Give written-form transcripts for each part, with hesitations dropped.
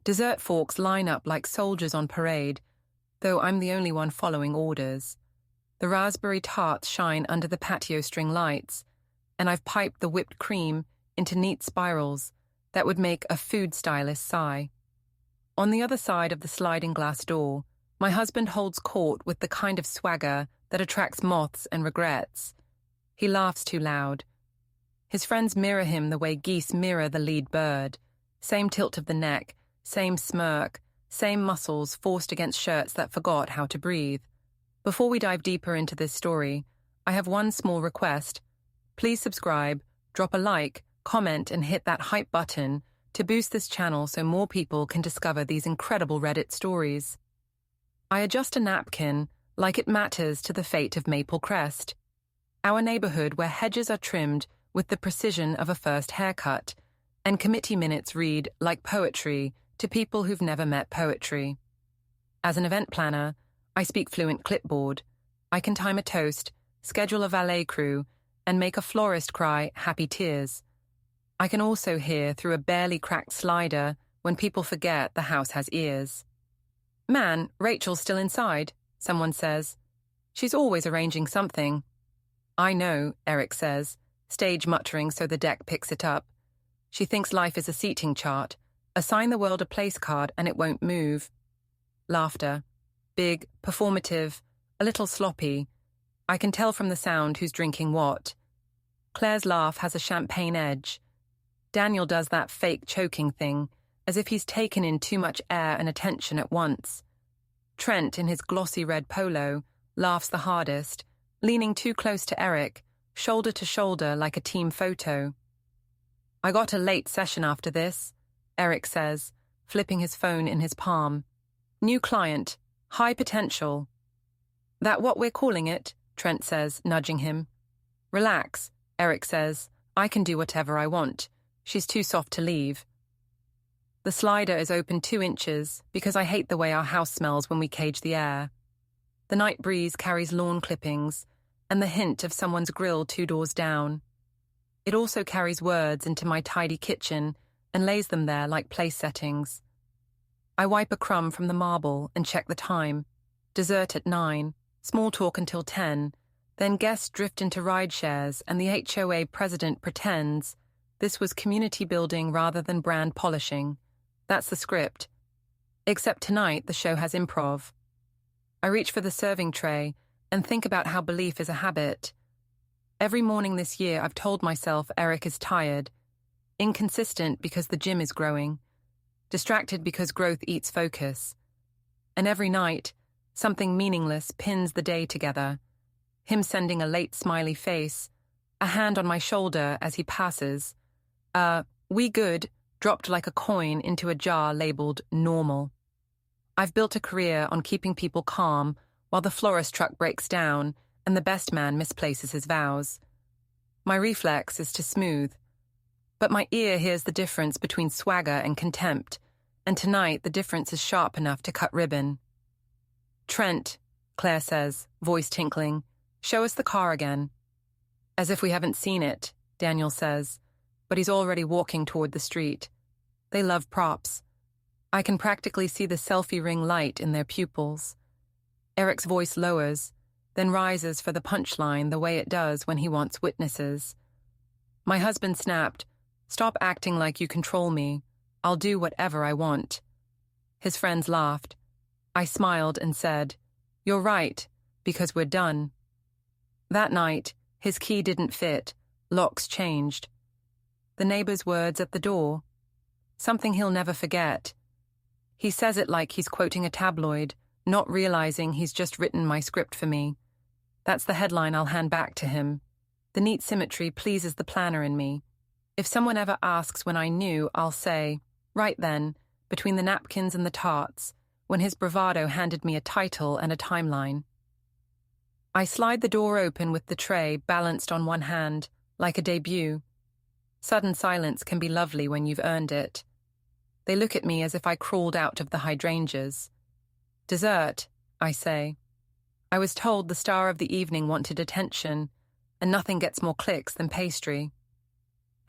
Dessert forks line up like soldiers on parade, though I'm the only one following orders. The raspberry tarts shine under the patio string lights, and I've piped the whipped cream into neat spirals that would make a food stylist sigh. On the other side of the sliding glass door, my husband holds court with the kind of swagger that attracts moths and regrets. He laughs too loud. His friends mirror him the way geese mirror the lead bird. Same tilt of the neck, same smirk, same muscles forced against shirts that forgot how to breathe. Before we dive deeper into this story, I have one small request. Please subscribe, drop a like, comment, and hit that hype button to boost this channel so more people can discover these incredible Reddit stories. I adjust a napkin like it matters to the fate of Maple Crest, our neighborhood where hedges are trimmed with the precision of a first haircut, and committee minutes read like poetry to people who've never met poetry. As an event planner, I speak fluent clipboard. I can time a toast, schedule a valet crew, and make a florist cry happy tears. I can also hear through a barely cracked slider when people forget the house has ears. Man, Rachel's still inside, someone says. She's always arranging something. I know, Eric says, stage muttering so the deck picks it up. She thinks life is a seating chart. Assign the world a place card and it won't move. Laughter. Big, performative, a little sloppy. I can tell from the sound who's drinking what. Claire's laugh has a champagne edge. Daniel does that fake choking thing, as if he's taken in too much air and attention at once. Trent, in his glossy red polo, laughs the hardest, leaning too close to Eric, shoulder to shoulder like a team photo. I got a late session after this, Eric says, flipping his phone in his palm. New client, high potential. That what we're calling it, Trent says, nudging him. Relax, Eric says. I can do whatever I want. She's too soft to leave. The slider is open 2 inches because I hate the way our house smells when we cage the air. The night breeze carries lawn clippings and the hint of someone's grill 2 doors down. It also carries words into my tidy kitchen and lays them there like place settings. I wipe a crumb from the marble and check the time. Dessert at 9, small talk until 10, then guests drift into ride shares and the HOA president pretends this was community building rather than brand polishing. That's the script. Except tonight the show has improv. I reach for the serving tray and think about how belief is a habit. Every morning this year I've told myself Eric is tired, inconsistent because the gym is growing, distracted because growth eats focus. And every night, something meaningless pins the day together. Him sending a late smiley face, a hand on my shoulder as he passes, we good, dropped like a coin into a jar labeled normal. I've built a career on keeping people calm while the florist truck breaks down and the best man misplaces his vows. My reflex is to smooth, but my ear hears the difference between swagger and contempt, and tonight the difference is sharp enough to cut ribbon. Trent, Claire says, voice tinkling, show us the car again. As if we haven't seen it, Daniel says, but he's already walking toward the street. They love props. I can practically see the selfie ring light in their pupils. Eric's voice lowers, then rises for the punchline the way it does when he wants witnesses. My husband snapped, "Stop acting like you control me. I'll do whatever I want." His friends laughed. I smiled and said, "You're right, because we're done." That night, his key didn't fit. Locks changed. The neighbor's words at the door. Something he'll never forget. He says it like he's quoting a tabloid, not realizing he's just written my script for me. That's the headline I'll hand back to him. The neat symmetry pleases the planner in me. If someone ever asks when I knew, I'll say, right then, between the napkins and the tarts, when his bravado handed me a title and a timeline. I slide the door open with the tray balanced on one hand, like a debut. Sudden silence can be lovely when you've earned it. They look at me as if I crawled out of the hydrangeas. "Dessert," I say. I was told the star of the evening wanted attention, and nothing gets more clicks than pastry.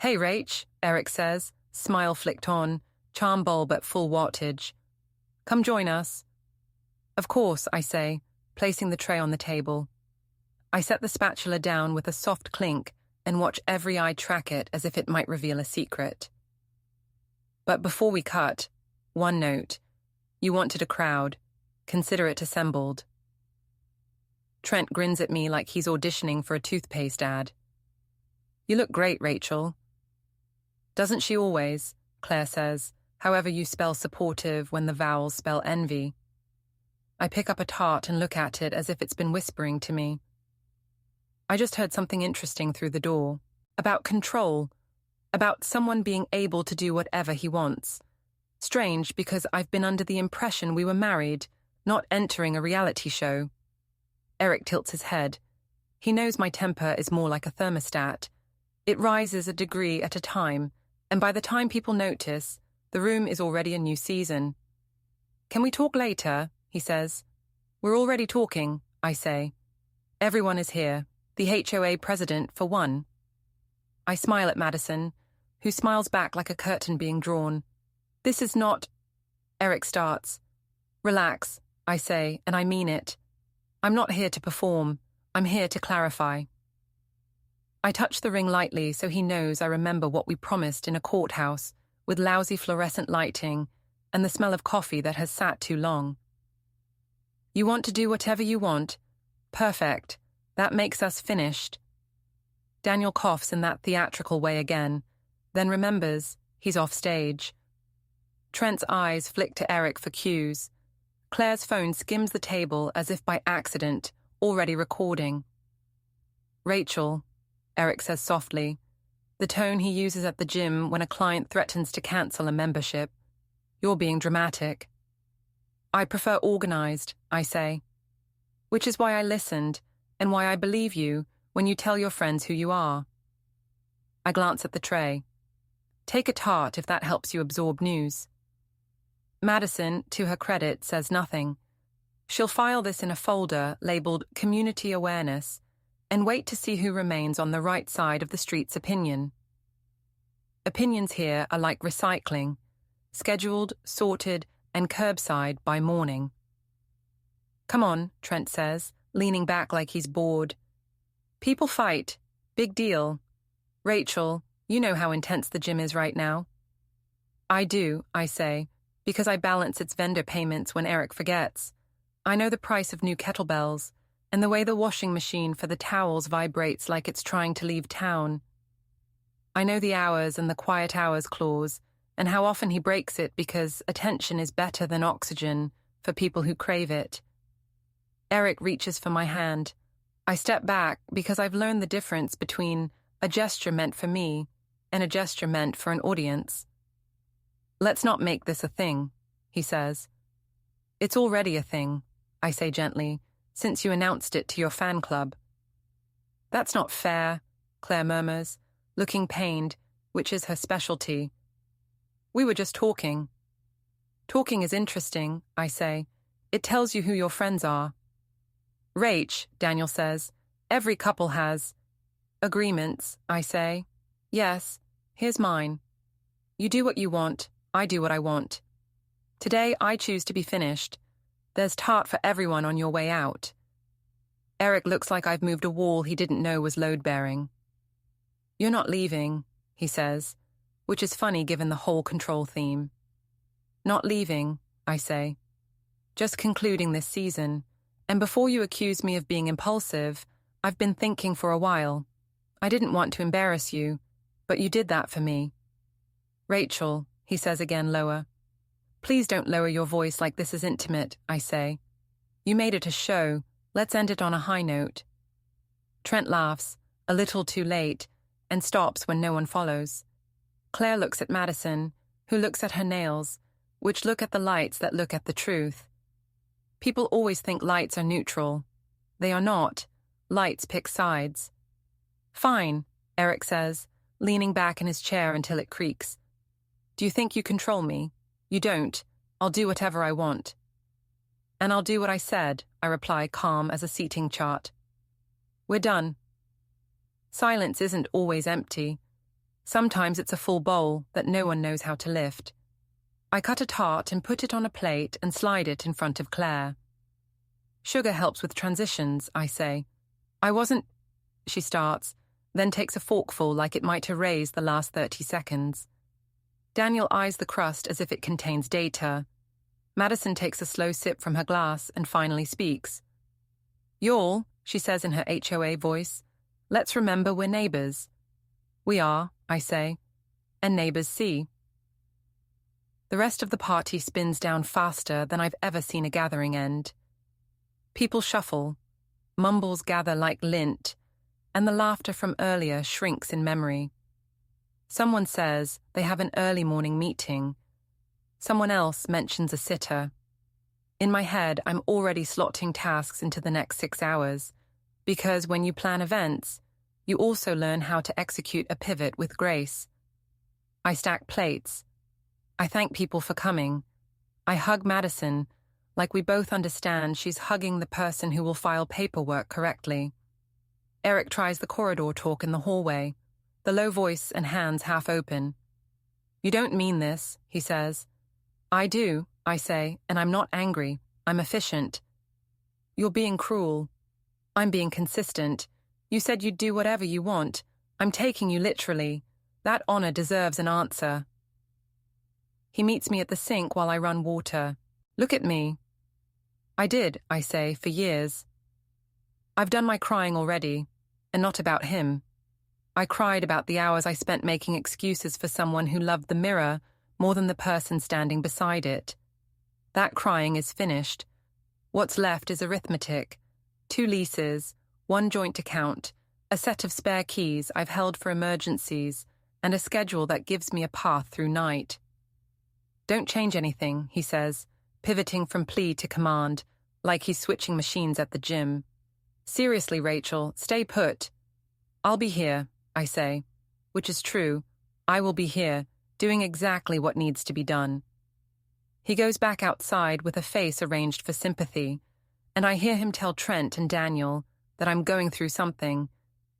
"Hey, Rach," Eric says, smile flicked on, charm bulb at full wattage. Come join us. Of course, I say, placing the tray on the table. I set the spatula down with a soft clink and watch every eye track it as if it might reveal a secret. But before we cut, one note. You wanted a crowd. Consider it assembled. Trent grins at me like he's auditioning for a toothpaste ad. You look great, Rachel. Doesn't she always? Claire says, however you spell supportive when the vowels spell envy. I pick up a tart and look at it as if it's been whispering to me. I just heard something interesting through the door. About control. About someone being able to do whatever he wants. Strange, because I've been under the impression we were married, not entering a reality show. Eric tilts his head. He knows my temper is more like a thermostat. It rises a degree at a time, and by the time people notice, the room is already a new season. Can we talk later? He says. We're already talking, I say. Everyone is here, the HOA president for one. I smile at Madison, who smiles back like a curtain being drawn. This is not... Eric starts. Relax, I say, and I mean it. I'm not here to perform. I'm here to clarify. I touch the ring lightly so he knows I remember what we promised in a courthouse with lousy fluorescent lighting and the smell of coffee that has sat too long. You want to do whatever you want? Perfect. That makes us finished. Daniel coughs in that theatrical way again, then remembers he's off stage. Trent's eyes flick to Eric for cues. Claire's phone skims the table as if by accident, already recording. Rachel, Eric says softly, the tone he uses at the gym when a client threatens to cancel a membership. You're being dramatic. I prefer organized, I say. Which is why I listened, and why I believe you when you tell your friends who you are. I glance at the tray. Take a tart if that helps you absorb news. Madison, to her credit, says nothing. She'll file this in a folder labeled Community Awareness and wait to see who remains on the right side of the street's opinion. Opinions here are like recycling, scheduled, sorted, and curbside by morning. Come on, Trent says, leaning back like he's bored. People fight. Big deal. Rachel, you know how intense the gym is right now. I do, I say, because I balance its vendor payments when Eric forgets. I know the price of new kettlebells, and the way the washing machine for the towels vibrates like it's trying to leave town. I know the hours and the quiet hours clause, and how often he breaks it because attention is better than oxygen for people who crave it. Eric reaches for my hand. I step back because I've learned the difference between a gesture meant for me and a gesture meant for an audience. Let's not make this a thing, he says. It's already a thing, I say gently, since you announced it to your fan club. That's not fair, Claire murmurs, looking pained, which is her specialty. We were just talking. Talking is interesting, I say. It tells you who your friends are. Rach, Daniel says, every couple has. Agreements, I say. Yes, here's mine. You do what you want, I do what I want. Today I choose to be finished. There's tart for everyone on your way out. Eric looks like I've moved a wall he didn't know was load-bearing. You're not leaving, he says, which is funny given the whole control theme. Not leaving, I say. Just concluding this season, and before you accuse me of being impulsive, I've been thinking for a while. I didn't want to embarrass you, but you did that for me. Rachel, he says again lower. Please don't lower your voice like this is intimate, I say. You made it a show. Let's end it on a high note. Trent laughs, a little too late, and stops when no one follows. Claire looks at Madison, who looks at her nails, which look at the lights that look at the truth. People always think lights are neutral. They are not. Lights pick sides. Fine, Eric says, leaning back in his chair until it creaks. Do you think you control me? You don't. I'll do whatever I want. And I'll do what I said, I reply, calm as a seating chart. We're done. Silence isn't always empty. Sometimes it's a full bowl that no one knows how to lift. I cut a tart and put it on a plate and slide it in front of Claire. Sugar helps with transitions, I say. I wasn't... She starts, then takes a forkful like it might erase the last 30 seconds. Daniel eyes the crust as if it contains data. Madison takes a slow sip from her glass and finally speaks. "Y'all," she says in her HOA voice, "let's remember we're neighbors." "We are," I say, "and neighbors see." The rest of the party spins down faster than I've ever seen a gathering end. People shuffle, mumbles gather like lint, and the laughter from earlier shrinks in memory. Someone says they have an early morning meeting. Someone else mentions a sitter. In my head, I'm already slotting tasks into the next 6 hours, because when you plan events, you also learn how to execute a pivot with grace. I stack plates. I thank people for coming. I hug Madison, like we both understand she's hugging the person who will file paperwork correctly. Eric tries the corridor talk in the hallway, the low voice and hands half open. "You don't mean this," he says. "I do," I say, "and I'm not angry. I'm efficient." "You're being cruel." "I'm being consistent. You said you'd do whatever you want. I'm taking you literally. That honor deserves an answer." He meets me at the sink while I run water. "Look at me." "I did," I say, "for years." I've done my crying already, and not about him. I cried about the hours I spent making excuses for someone who loved the mirror more than the person standing beside it. That crying is finished. What's left is arithmetic. 2 leases, 1 joint account, a set of spare keys I've held for emergencies, and a schedule that gives me a path through night. "Don't change anything," he says, pivoting from plea to command, like he's switching machines at the gym. "Seriously, Rachel, stay put." "I'll be here," I say, which is true. I will be here, doing exactly what needs to be done. He goes back outside with a face arranged for sympathy, and I hear him tell Trent and Daniel that I'm going through something,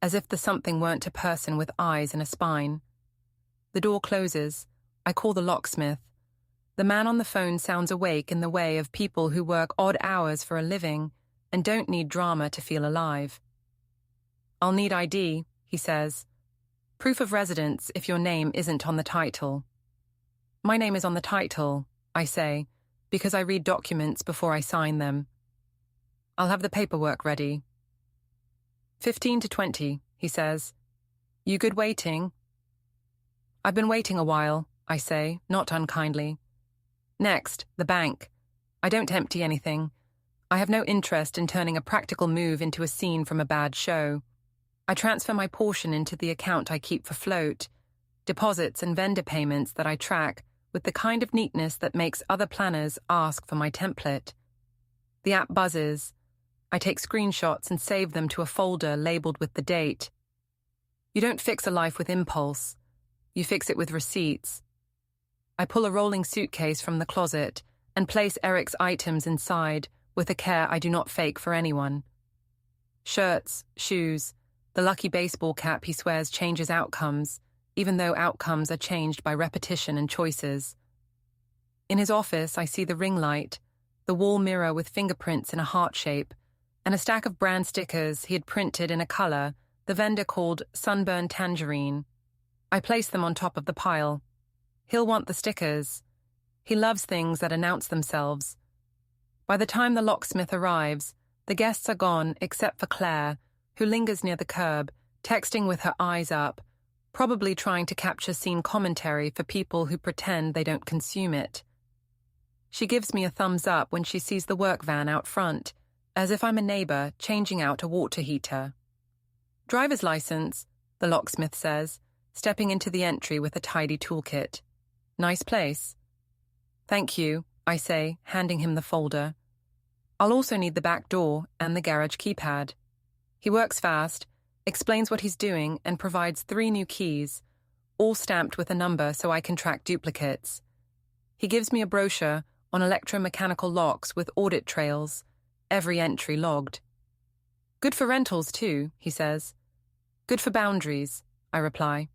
as if the something weren't a person with eyes and a spine. The door closes. I call the locksmith. The man on the phone sounds awake in the way of people who work odd hours for a living and don't need drama to feel alive. "I'll need ID," he says. "Proof of residence if your name isn't on the title." "My name is on the title," I say, because I read documents before I sign them. "I'll have the paperwork ready." 15 to 20, he says. "You good waiting?" "I've been waiting a while," I say, not unkindly. "Next, the bank. I don't empty anything. I have no interest in turning a practical move into a scene from a bad show. I transfer my portion into the account I keep for float, deposits and vendor payments that I track with the kind of neatness that makes other planners ask for my template. The app buzzes. I take screenshots and save them to a folder labeled with the date. You don't fix a life with impulse. You fix it with receipts. I pull a rolling suitcase from the closet and place Eric's items inside with a care I do not fake for anyone. Shirts, shoes, the lucky baseball cap he swears changes outcomes, even though outcomes are changed by repetition and choices. In his office, I see the ring light, the wall mirror with fingerprints in a heart shape, and a stack of brand stickers he had printed in a color the vendor called Sunburned Tangerine. I place them on top of the pile. He'll want the stickers. He loves things that announce themselves. By the time the locksmith arrives, the guests are gone except for Claire, who lingers near the curb, texting with her eyes up, probably trying to capture scene commentary for people who pretend they don't consume it. She gives me a thumbs up when she sees the work van out front, as if I'm a neighbor changing out a water heater. "Driver's license," the locksmith says, stepping into the entry with a tidy toolkit. "Nice place." "Thank you," I say, handing him the folder. "I'll also need the back door and the garage keypad." He works fast, explains what he's doing, and provides 3 new keys, all stamped with a number so I can track duplicates. He gives me a brochure on electromechanical locks with audit trails, every entry logged. "Good for rentals, too," he says. "Good for boundaries," I reply.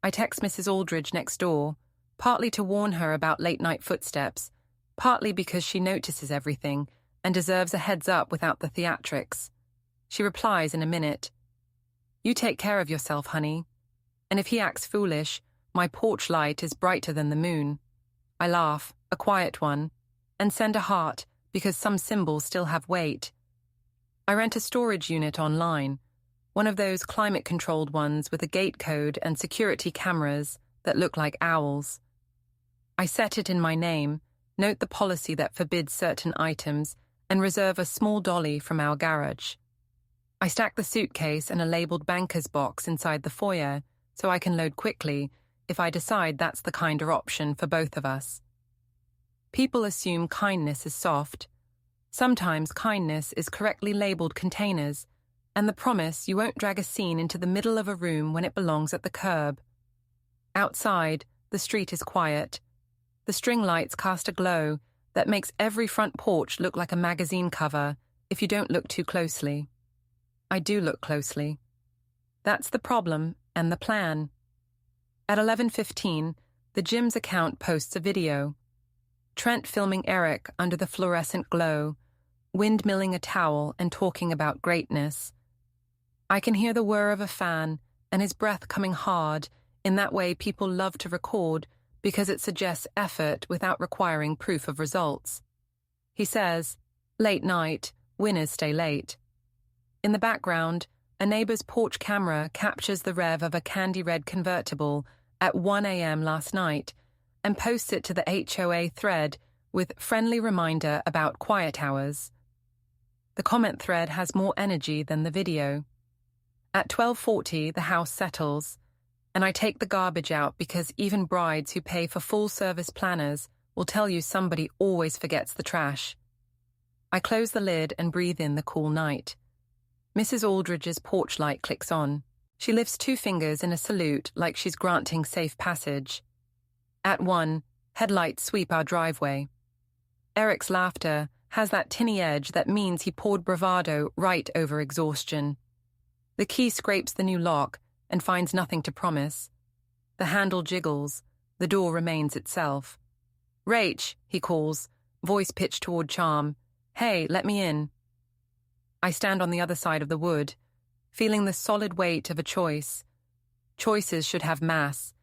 I text Mrs. Aldridge next door. partly to warn her about late-night footsteps, partly because she notices everything and deserves a heads-up without the theatrics. She replies in a minute. "You take care of yourself, honey. And if he acts foolish, my porch light is brighter than the moon." I laugh, a quiet one, and send a heart because some symbols still have weight. I rent a storage unit online, one of those climate-controlled ones with a gate code and security cameras that look like owls. I set it in my name, note the policy that forbids certain items, and reserve a small dolly from our garage. I stack the suitcase and a labeled banker's box inside the foyer so I can load quickly if I decide that's the kinder option for both of us. People assume kindness is soft. Sometimes kindness is correctly labeled containers, and the promise you won't drag a scene into the middle of a room when it belongs at the curb. Outside, the street is quiet. The string lights cast a glow that makes every front porch look like a magazine cover if you don't look too closely. I do look closely. That's the problem and the plan. At 11:15, the gym's account posts a video. Trent filming Eric under the fluorescent glow, windmilling a towel and talking about greatness. I can hear the whir of a fan and his breath coming hard in that way people love to record because it suggests effort without requiring proof of results. He says, "Late night, winners stay late." In the background, a neighbor's porch camera captures the rev of a candy-red convertible at 1 a.m. last night and posts it to the HOA thread with friendly reminder about quiet hours. The comment thread has more energy than the video. At 12:40, the house settles, and I take the garbage out because even brides who pay for full-service planners will tell you somebody always forgets the trash. I close the lid and breathe in the cool night. Mrs. Aldridge's porch light clicks on. She lifts 2 fingers in a salute like she's granting safe passage. At 1, headlights sweep our driveway. Eric's laughter has that tinny edge that means he poured bravado right over exhaustion. The key scrapes the new lock and finds nothing to promise. The handle jiggles. The door remains itself. "Rach," he calls, voice pitched toward charm. "Hey, let me in." I stand on the other side of the wood, feeling the solid weight of a choice. Choices should have mass.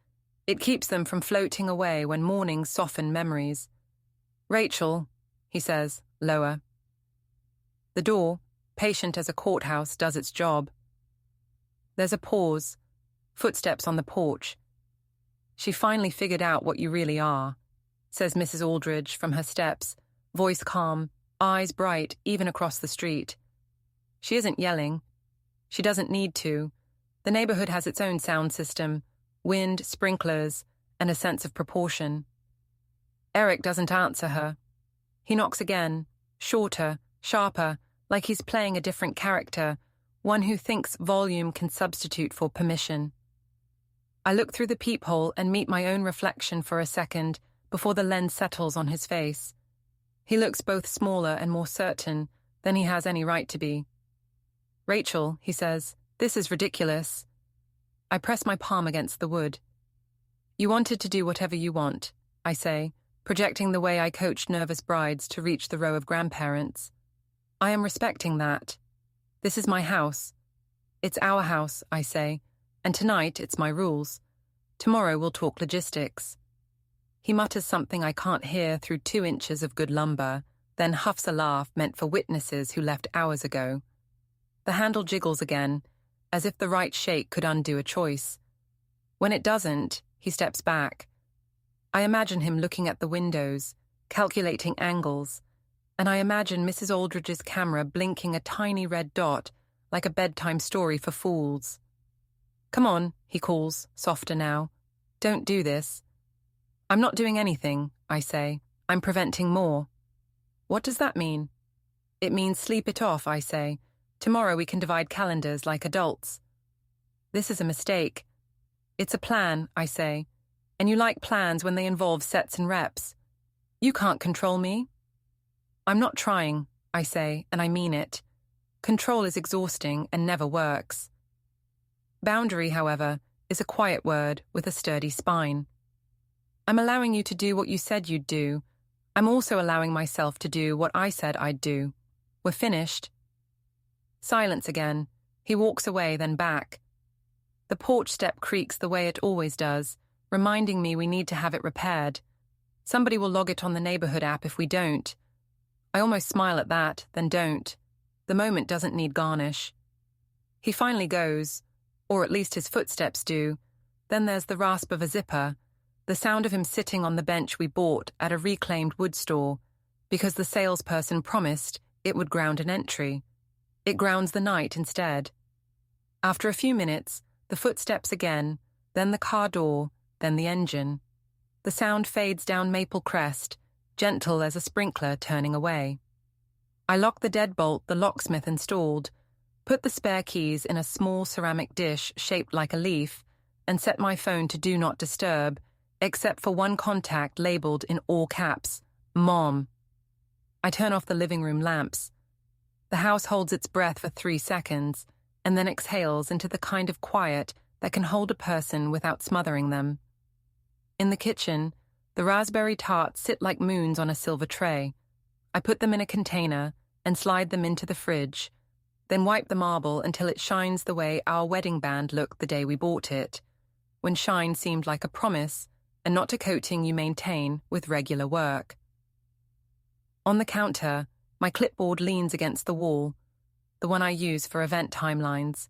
It keeps them from floating away when mornings soften memories. "Rachel," he says, lower. The door, patient as a courthouse, does its job. There's a pause, footsteps on the porch. "She finally figured out what you really are," says Mrs. Aldridge from her steps, voice calm, eyes bright even across the street. She isn't yelling. She doesn't need to. The neighborhood has its own sound system, wind, sprinklers, and a sense of proportion. Eric doesn't answer her. He knocks again, shorter, sharper, like he's playing a different character, one who thinks volume can substitute for permission. I look through the peephole and meet my own reflection for a second before the lens settles on his face. He looks both smaller and more certain than he has any right to be. "Rachel," he says, "this is ridiculous." I press my palm against the wood. "You wanted to do whatever you want," I say, projecting the way I coached nervous brides to reach the row of grandparents. "I am respecting that. This is my house. It's our house," I say, "and tonight it's my rules. Tomorrow we'll talk logistics." He mutters something I can't hear through 2 inches of good lumber, then huffs a laugh meant for witnesses who left hours ago. The handle jiggles again, as if the right shake could undo a choice. When it doesn't, he steps back. I imagine him looking at the windows, calculating angles, and I imagine Mrs. Aldridge's camera blinking a tiny red dot like a bedtime story for fools. "Come on," he calls, softer now. "Don't do this." "I'm not doing anything," I say. "I'm preventing more." "What does that mean?" "It means sleep it off," I say. "Tomorrow we can divide calendars like adults." "This is a mistake." "It's a plan," I say. "And you like plans when they involve sets and reps. You can't control me." "I'm not trying," I say, and I mean it. Control is exhausting and never works. Boundary, however, is a quiet word with a sturdy spine. I'm allowing you to do what you said you'd do. I'm also allowing myself to do what I said I'd do. We're finished. Silence again. He walks away, then back. The porch step creaks the way it always does, reminding me we need to have it repaired. Somebody will log it on the neighborhood app if we don't. I almost smile at that, then don't. The moment doesn't need garnish. He finally goes, or at least his footsteps do. Then there's the rasp of a zipper, the sound of him sitting on the bench we bought at a reclaimed wood store, because the salesperson promised it would ground an entry. It grounds the night instead. After a few minutes, the footsteps again, then the car door, then the engine. The sound fades down Maple Crest, gentle as a sprinkler turning away. I lock the deadbolt the locksmith installed, put the spare keys in a small ceramic dish shaped like a leaf, and set my phone to Do Not Disturb, except for one contact labeled in all caps, Mom. I turn off the living room lamps. The house holds its breath for 3 seconds, and then exhales into the kind of quiet that can hold a person without smothering them. In the kitchen, the raspberry tarts sit like moons on a silver tray. I put them in a container and slide them into the fridge, then wipe the marble until it shines the way our wedding band looked the day we bought it, when shine seemed like a promise and not a coating you maintain with regular work. On the counter, my clipboard leans against the wall, the one I use for event timelines.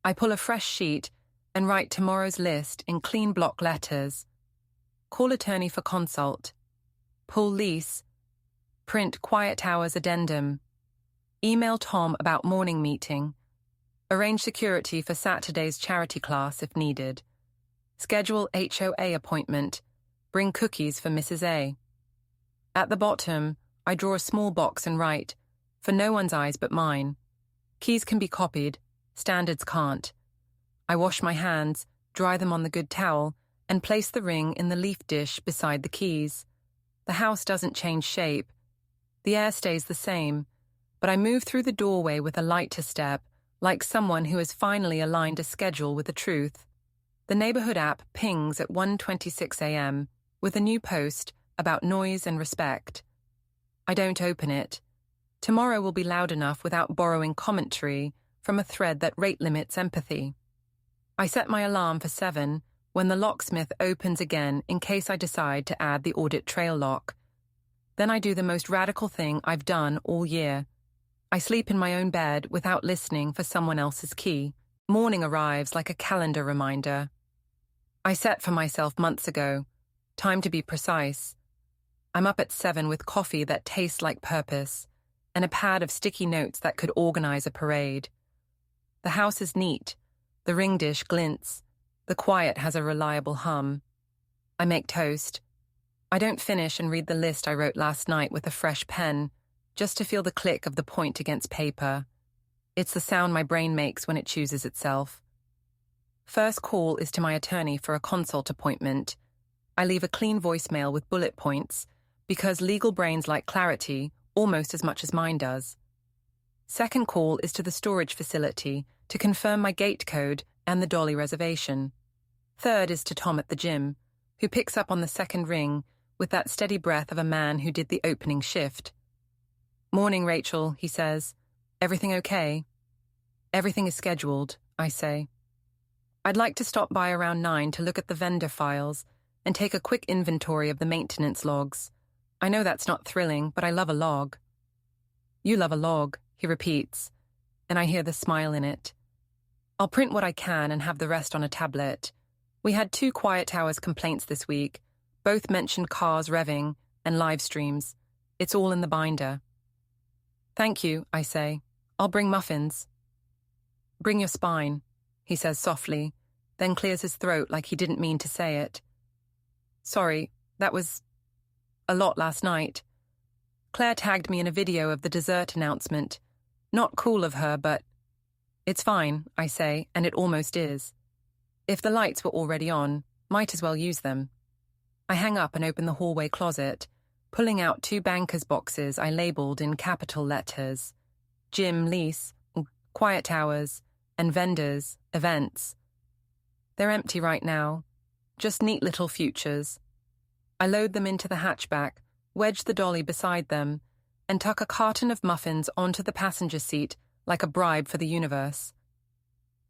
I pull a fresh sheet and write tomorrow's list in clean block letters. Call attorney for consult. Pull lease. Print quiet hours addendum. Email Tom about morning meeting. Arrange security for Saturday's charity class if needed. Schedule HOA appointment. Bring cookies for Mrs. A. At the bottom, I draw a small box and write, for no one's eyes but mine. Keys can be copied, standards can't. I wash my hands, dry them on the good towel, and place the ring in the leaf dish beside the keys. The house doesn't change shape. The air stays the same, but I move through the doorway with a lighter step, like someone who has finally aligned a schedule with the truth. The neighborhood app pings at 1:26 a.m. with a new post about noise and respect. I don't open it. Tomorrow will be loud enough without borrowing commentary from a thread that rate limits empathy. I set my alarm for 7 when the locksmith opens again in case I decide to add the audit trail lock. Then I do the most radical thing I've done all year. I sleep in my own bed without listening for someone else's key. Morning arrives like a calendar reminder. I set for myself months ago. Time to be precise. I'm up at 7 with coffee that tastes like purpose, and a pad of sticky notes that could organize a parade. The house is neat. The ring dish glints. The quiet has a reliable hum. I make toast. I don't finish and read the list I wrote last night with a fresh pen, just to feel the click of the point against paper. It's the sound my brain makes when it chooses itself. First call is to my attorney for a consult appointment. I leave a clean voicemail with bullet points, because legal brains like clarity almost as much as mine does. Second call is to the storage facility to confirm my gate code and the dolly reservation. Third is to Tom at the gym, who picks up on the second ring with that steady breath of a man who did the opening shift. Morning, Rachel, he says. Everything okay? Everything is scheduled, I say. I'd like to stop by around 9 to look at the vendor files and take a quick inventory of the maintenance logs. I know that's not thrilling, but I love a log. You love a log, he repeats, and I hear the smile in it. I'll print what I can and have the rest on a tablet. We had 2 quiet hours complaints this week. Both mentioned cars revving and live streams. It's all in the binder. Thank you, I say. I'll bring muffins. Bring your spine, he says softly, then clears his throat like he didn't mean to say it. Sorry, that was a lot last night. Claire tagged me in a video of the dessert announcement. Not cool of her, but it's fine, I say, and it almost is. If the lights were already on, might as well use them. I hang up and open the hallway closet, pulling out 2 banker's boxes I labeled in capital letters. Gym, lease, quiet hours, and vendors, events. They're empty right now, just neat little futures. I load them into the hatchback, wedge the dolly beside them, and tuck a carton of muffins onto the passenger seat like a bribe for the universe.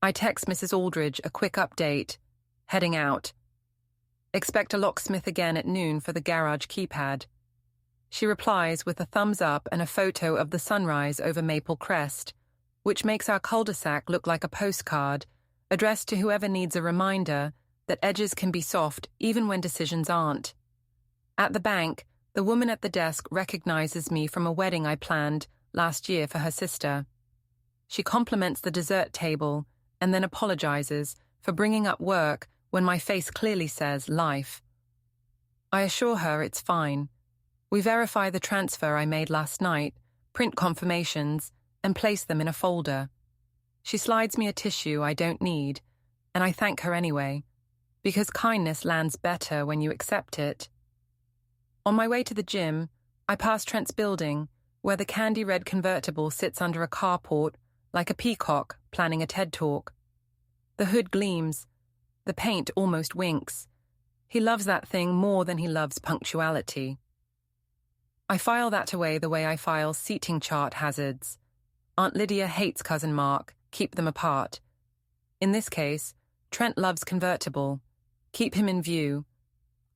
I text Mrs. Aldridge a quick update, heading out. Expect a locksmith again at noon for the garage keypad. She replies with a thumbs up and a photo of the sunrise over Maple Crest, which makes our cul-de-sac look like a postcard, addressed to whoever needs a reminder that edges can be soft even when decisions aren't. At the bank, the woman at the desk recognizes me from a wedding I planned last year for her sister. She compliments the dessert table and then apologizes for bringing up work when my face clearly says life. I assure her it's fine. We verify the transfer I made last night, print confirmations, and place them in a folder. She slides me a tissue I don't need, and I thank her anyway, because kindness lands better when you accept it. On my way to the gym, I pass Trent's building, where the candy-red convertible sits under a carport like a peacock planning a TED Talk. The hood gleams. The paint almost winks. He loves that thing more than he loves punctuality. I file that away the way I file seating chart hazards. Aunt Lydia hates Cousin Mark. Keep them apart. In this case, Trent loves convertible. Keep him in view.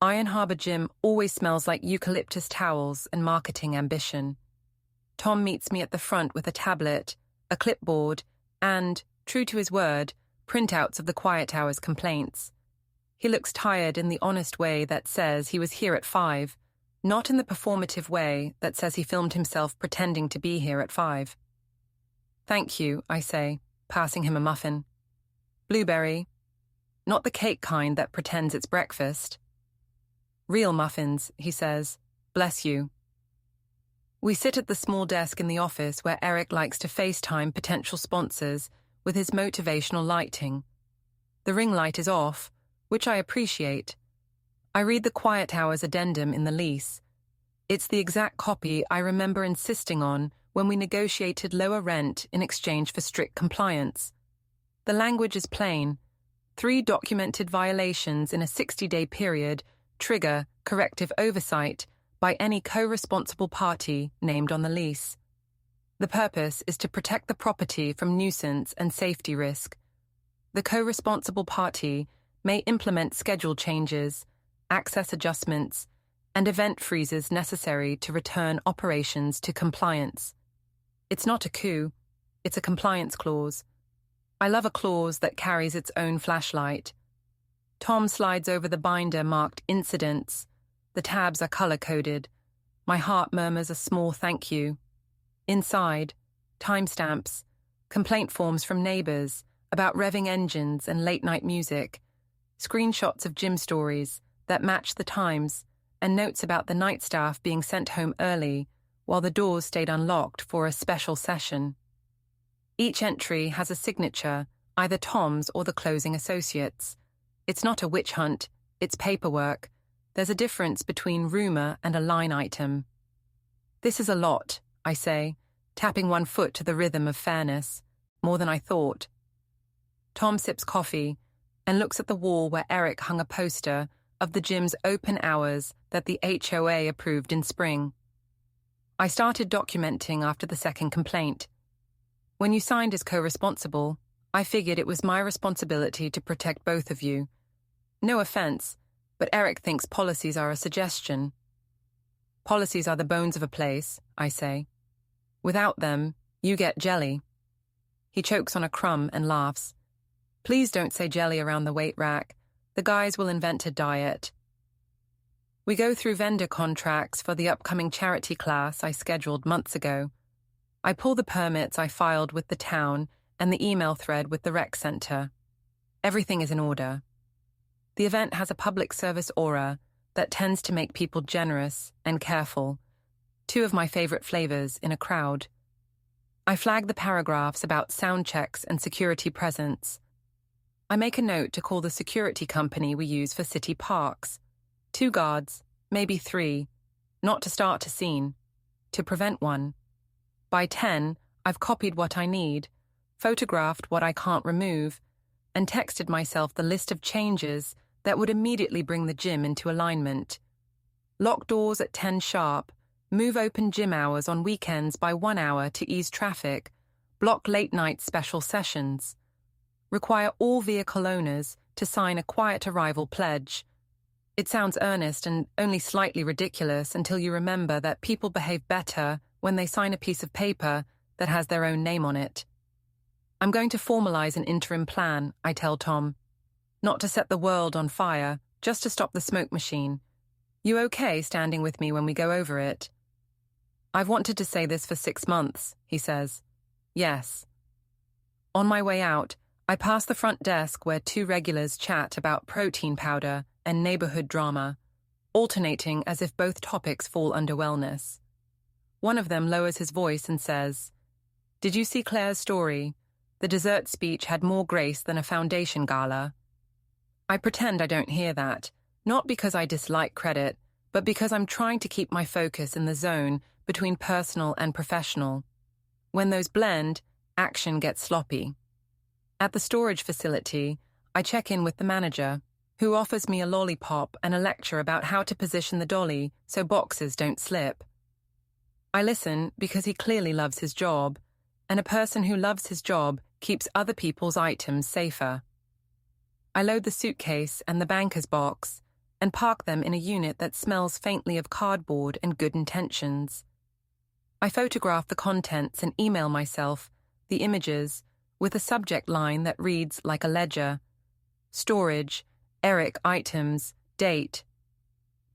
Iron Harbor Gym always smells like eucalyptus towels and marketing ambition. Tom meets me at the front with a tablet, a clipboard, and, true to his word, printouts of the quiet hour's complaints. He looks tired in the honest way that says he was here at 5, not in the performative way that says he filmed himself pretending to be here at 5. Thank you, I say, passing him a muffin. Blueberry. Not the cake kind that pretends it's breakfast. Real muffins, he says. Bless you. We sit at the small desk in the office where Eric likes to FaceTime potential sponsors with his motivational lighting. The ring light is off, which I appreciate. I read the quiet hours addendum in the lease. It's the exact copy I remember insisting on when we negotiated lower rent in exchange for strict compliance. The language is plain. 3 documented violations in a 60-day period trigger corrective oversight by any co-responsible party named on the lease. The purpose is to protect the property from nuisance and safety risk. The co-responsible party may implement schedule changes, access adjustments, and event freezes necessary to return operations to compliance. It's not a coup, it's a compliance clause. I love a clause that carries its own flashlight. Tom slides over the binder marked incidents. The tabs are color-coded. My heart murmurs a small thank you. Inside, timestamps, complaint forms from neighbors about revving engines and late-night music, screenshots of gym stories that match the times, and notes about the night staff being sent home early while the doors stayed unlocked for a special session. Each entry has a signature, either Tom's or the closing associates. It's not a witch hunt, it's paperwork. There's a difference between rumor and a line item. This is a lot, I say, tapping one foot to the rhythm of fairness, more than I thought. Tom sips coffee and looks at the wall where Eric hung a poster of the gym's open hours that the HOA approved in spring. I started documenting after the second complaint. When you signed as co-responsible, I figured it was my responsibility to protect both of you. No offense, but Eric thinks policies are a suggestion. Policies are the bones of a place, I say. Without them, you get jelly. He chokes on a crumb and laughs. Please don't say jelly around the weight rack. The guys will invent a diet. We go through vendor contracts for the upcoming charity class I scheduled months ago. I pull the permits I filed with the town and the email thread with the rec center. Everything is in order. The event has a public service aura that tends to make people generous and careful, 2 of my favorite flavors in a crowd. I flag the paragraphs about sound checks and security presence. I make a note to call the security company we use for city parks. 2 guards, maybe 3, not to start a scene, to prevent one. By 10, I've copied what I need, photographed what I can't remove, and texted myself the list of changes that would immediately bring the gym into alignment. Lock doors at 10 sharp. Move open gym hours on weekends by 1 hour to ease traffic. Block late-night special sessions. Require all vehicle owners to sign a quiet arrival pledge. It sounds earnest and only slightly ridiculous until you remember that people behave better when they sign a piece of paper that has their own name on it. I'm going to formalize an interim plan, I tell Tom. Not to set the world on fire, just to stop the smoke machine. You okay standing with me when we go over it? I've wanted to say this for 6 months, he says. Yes. On my way out, I pass the front desk where 2 regulars chat about protein powder and neighborhood drama, alternating as if both topics fall under wellness. One of them lowers his voice and says, "Did you see Claire's story? The dessert speech had more grace than a foundation gala." I pretend I don't hear that, not because I dislike credit, but because I'm trying to keep my focus in the zone between personal and professional. When those blend, action gets sloppy. At the storage facility, I check in with the manager, who offers me a lollipop and a lecture about how to position the dolly so boxes don't slip. I listen because he clearly loves his job, and a person who loves his job keeps other people's items safer. I load the suitcase and the banker's box and park them in a unit that smells faintly of cardboard and good intentions. I photograph the contents and email myself the images with a subject line that reads like a ledger. Storage, Eric items, date.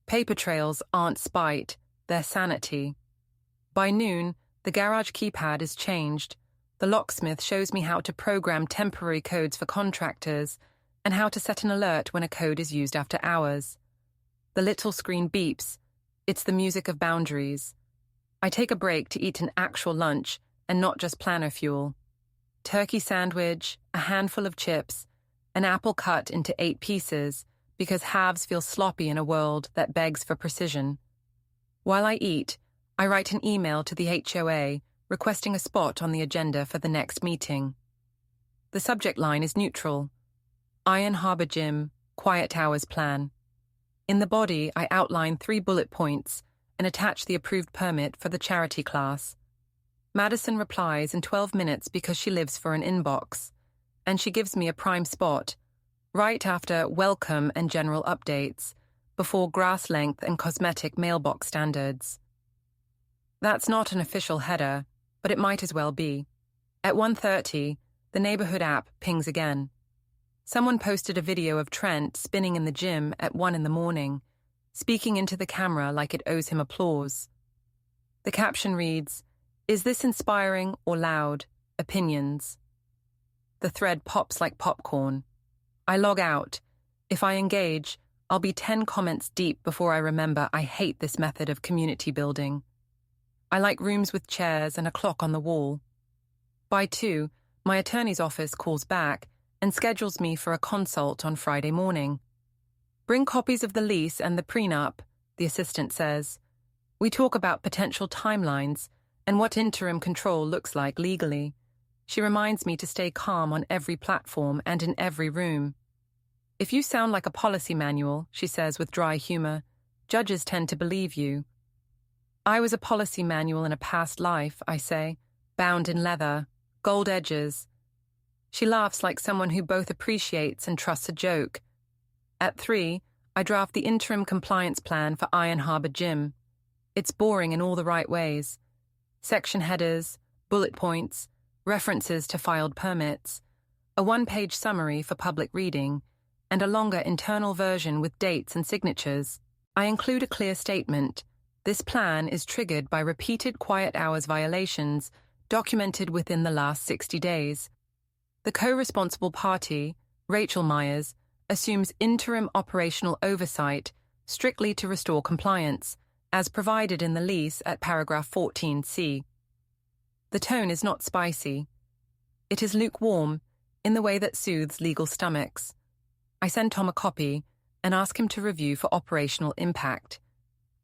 Paper trails aren't spite, they're sanity. By noon, the garage keypad is changed. The locksmith shows me how to program temporary codes for contractors and how to set an alert when a code is used after hours. The little screen beeps. It's the music of boundaries. I take a break to eat an actual lunch and not just planner fuel. Turkey sandwich, a handful of chips, an apple cut into 8 pieces because halves feel sloppy in a world that begs for precision. While I eat, I write an email to the HOA requesting a spot on the agenda for the next meeting. The subject line is neutral. Iron Harbor Gym, quiet hours plan. In the body, I outline 3 bullet points and attach the approved permit for the charity class. Madison replies in 12 minutes because she lives for an inbox, and she gives me a prime spot, right after welcome and general updates, before grass length and cosmetic mailbox standards. That's not an official header, but it might as well be. At 1:30, the neighborhood app pings again. Someone posted a video of Trent spinning in the gym at 1 in the morning, speaking into the camera like it owes him applause. The caption reads, "Is this inspiring or loud? Opinions." The thread pops like popcorn. I log out. If I engage, I'll be 10 comments deep before I remember I hate this method of community building. I like rooms with chairs and a clock on the wall. By 2, my attorney's office calls back and schedules me for a consult on Friday morning. "Bring copies of the lease and the prenup," the assistant says. We talk about potential timelines and what interim control looks like legally. She reminds me to stay calm on every platform and in every room. "If you sound like a policy manual," she says with dry humor, "judges tend to believe you." "I was a policy manual in a past life," I say, bound in leather, gold edges. She laughs like someone who both appreciates and trusts a joke. At 3, I draft the interim compliance plan for Iron Harbor Gym. It's boring in all the right ways. Section headers, bullet points, references to filed permits, a 1-page summary for public reading, and a longer internal version with dates and signatures. I include a clear statement. This plan is triggered by repeated quiet hours violations documented within the last 60 days. The co-responsible party, Rachel Myers, assumes interim operational oversight strictly to restore compliance, as provided in the lease at paragraph 14C. The tone is not spicy. It is lukewarm, in the way that soothes legal stomachs. I send Tom a copy and ask him to review for operational impact.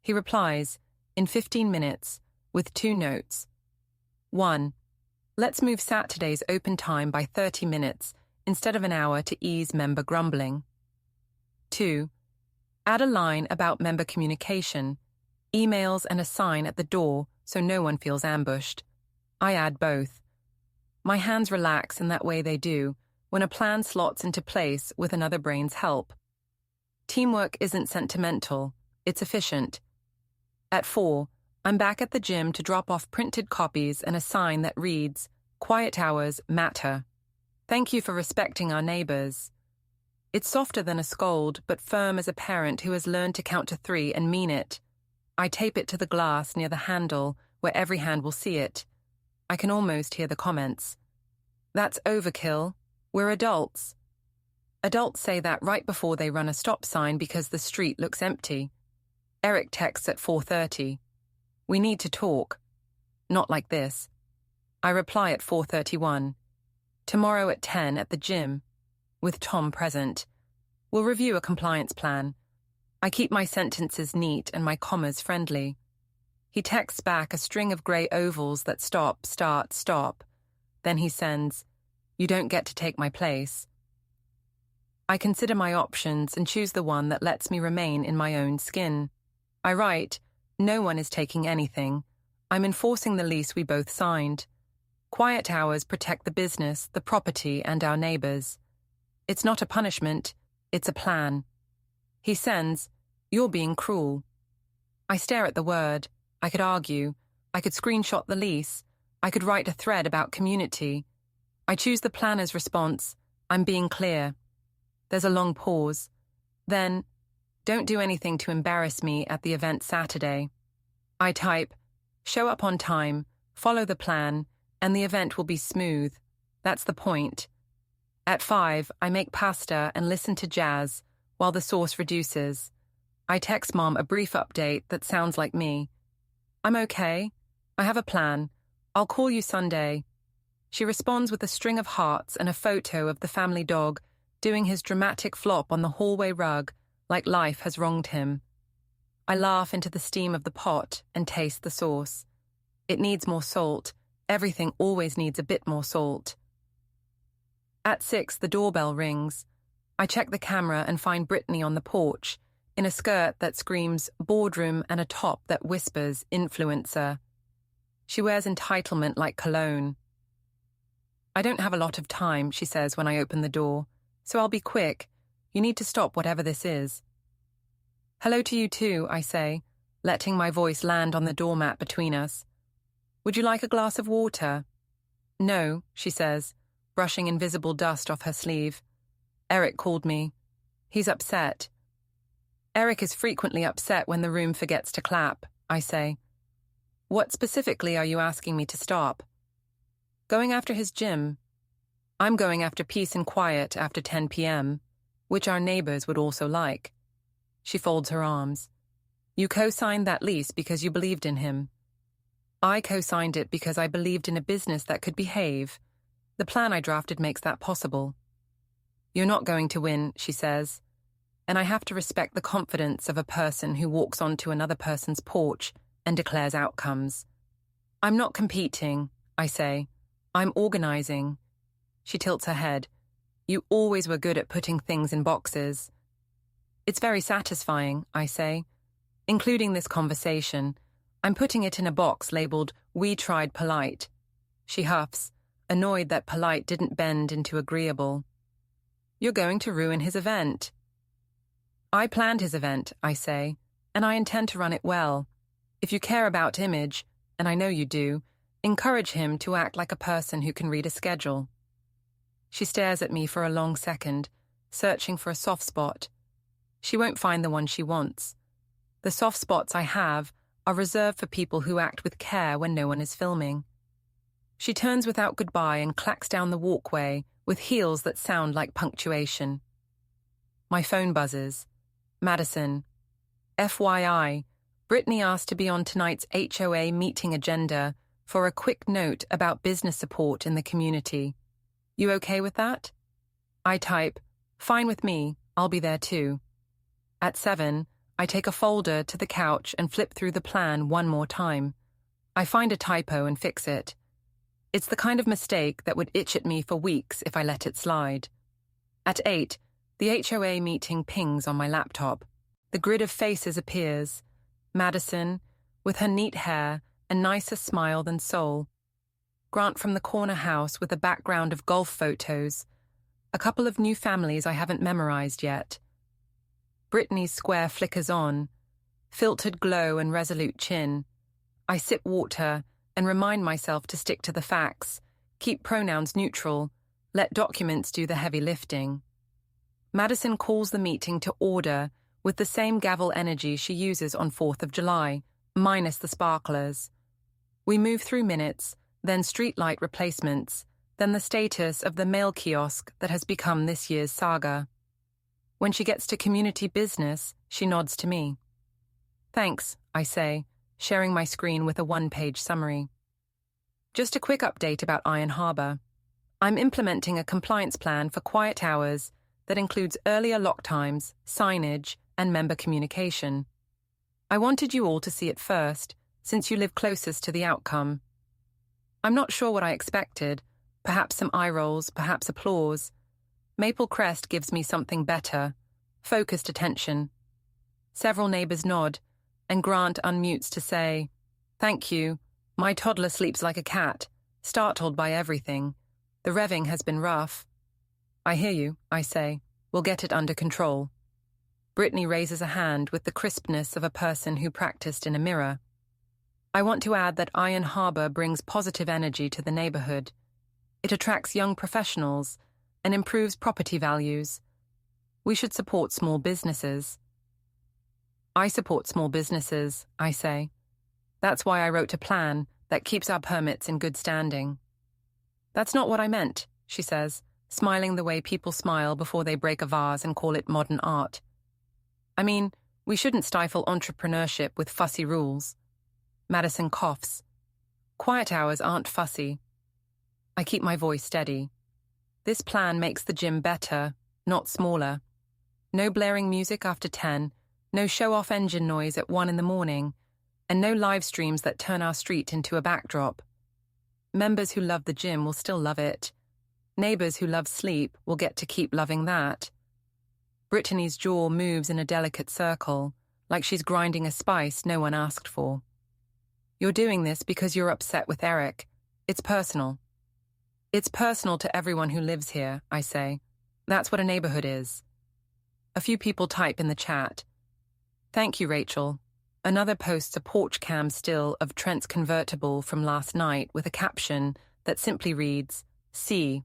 He replies, in 15 minutes, with 2 notes. 1. Let's move Saturday's open time by 30 minutes instead of an hour to ease member grumbling. 2. Add a line about member communication, emails and a sign at the door so no one feels ambushed. I add both. My hands relax in that way they do when a plan slots into place with another brain's help. Teamwork isn't sentimental, it's efficient. At 4, I'm back at the gym to drop off printed copies and a sign that reads, "Quiet hours matter. Thank you for respecting our neighbors." It's softer than a scold, but firm as a parent who has learned to count to 3 and mean it. I tape it to the glass near the handle where every hand will see it. I can almost hear the comments. "That's overkill. We're adults." Adults say that right before they run a stop sign because the street looks empty. Eric texts at 4:30. "We need to talk." Not like this. I reply at 4:31. "Tomorrow at 10 at the gym, with Tom present. We'll review a compliance plan." I keep my sentences neat and my commas friendly. He texts back a string of grey ovals that stop, start, stop. Then he sends, "You don't get to take my place." I consider my options and choose the one that lets me remain in my own skin. I write, "No one is taking anything. I'm enforcing the lease we both signed. Quiet hours protect the business, the property, and our neighbors. It's not a punishment, it's a plan." He sends, "You're being cruel." I stare at the word. I could argue. I could screenshot the lease. I could write a thread about community. I choose the planner's response, "I'm being clear." There's a long pause. Then, "Don't do anything to embarrass me at the event Saturday." I type, "Show up on time, follow the plan, and the event will be smooth. That's the point." At 5, I make pasta and listen to jazz while the sauce reduces. I text Mom a brief update that sounds like me. "I'm okay. I have a plan. I'll call you Sunday." She responds with a string of hearts and a photo of the family dog doing his dramatic flop on the hallway rug like life has wronged him. I laugh into the steam of the pot and taste the sauce. It needs more salt. Everything always needs a bit more salt. At 6, the doorbell rings. I check the camera and find Brittany on the porch, in a skirt that screams boardroom and a top that whispers influencer. She wears entitlement like cologne. "I don't have a lot of time," she says when I open the door, "so I'll be quick. You need to stop whatever this is." "Hello to you too," I say, letting my voice land on the doormat between us. "Would you like a glass of water?" "No," she says, brushing invisible dust off her sleeve. "Eric called me. He's upset." "Eric is frequently upset when the room forgets to clap," I say. "What specifically are you asking me to stop?" "Going after his gym. I'm going after peace and quiet after 10 p.m., which our neighbors would also like." She folds her arms. "You co-signed that lease because you believed in him. I co-signed it because I believed in a business that could behave. The plan I drafted makes that possible." "You're not going to win," she says, and I have to respect the confidence of a person who walks onto another person's porch and declares outcomes. "I'm not competing," I say. "I'm organizing." She tilts her head. "You always were good at putting things in boxes." "It's very satisfying," I say. "Including this conversation. I'm putting it in a box labeled, 'We tried polite.'" She huffs, annoyed that polite didn't bend into agreeable. "You're going to ruin his event." "I planned his event," I say, "and I intend to run it well. If you care about image, and I know you do, encourage him to act like a person who can read a schedule." She stares at me for a long second, searching for a soft spot. She won't find the one she wants. The soft spots I have are reserved for people who act with care when no one is filming. She turns without goodbye and clacks down the walkway with heels that sound like punctuation. My phone buzzes. Madison. "FYI, Brittany asked to be on tonight's HOA meeting agenda for a quick note about business support in the community. You okay with that?" I type, "Fine with me, I'll be there too." At 7, I take a folder to the couch and flip through the plan one more time. I find a typo and fix it. It's the kind of mistake that would itch at me for weeks if I let it slide. At 8, the HOA meeting pings on my laptop. The grid of faces appears. Madison, with her neat hair and nicer smile than Sol. Grant from the corner house with a background of golf photos. A couple of new families I haven't memorized yet. Brittany's square flickers on. Filtered glow and resolute chin. I sip water and remind myself to stick to the facts, keep pronouns neutral, let documents do the heavy lifting. Madison calls the meeting to order with the same gavel energy she uses on 4th of July, minus the sparklers. We move through minutes, then streetlight replacements, then the status of the mail kiosk that has become this year's saga. When she gets to community business, she nods to me. Thanks, I say, sharing my screen with a one-page summary. Just a quick update about Iron Harbor. I'm implementing a compliance plan for quiet hours that includes earlier lock times, signage, and member communication. I wanted you all to see it first, since you live closest to the outcome. I'm not sure what I expected, perhaps some eye rolls, perhaps applause. Maple Crest gives me something better, focused attention. Several neighbors nod, and Grant unmutes to say, "Thank you. My toddler sleeps like a cat, startled by everything. The revving has been rough." "I hear you," I say. "We'll get it under control." Brittany raises a hand with the crispness of a person who practiced in a mirror. I want to add that Iron Harbor brings positive energy to the neighborhood. It attracts young professionals and improves property values. We should support small businesses. I support small businesses, I say. That's why I wrote a plan that keeps our permits in good standing. That's not what I meant, she says, smiling the way people smile before they break a vase and call it modern art. I mean, we shouldn't stifle entrepreneurship with fussy rules. Madison coughs. Quiet hours aren't fussy. I keep my voice steady. This plan makes the gym better, not smaller. No blaring music after 10, no show-off engine noise at 1 in the morning, and no live streams that turn our street into a backdrop. Members who love the gym will still love it. Neighbors who love sleep will get to keep loving that. Brittany's jaw moves in a delicate circle, like she's grinding a spice no one asked for. You're doing this because you're upset with Eric. It's personal. It's personal to everyone who lives here, I say. That's what a neighborhood is. A few people type in the chat. Thank you, Rachel. Another posts a porch cam still of Trent's convertible from last night with a caption that simply reads, "See."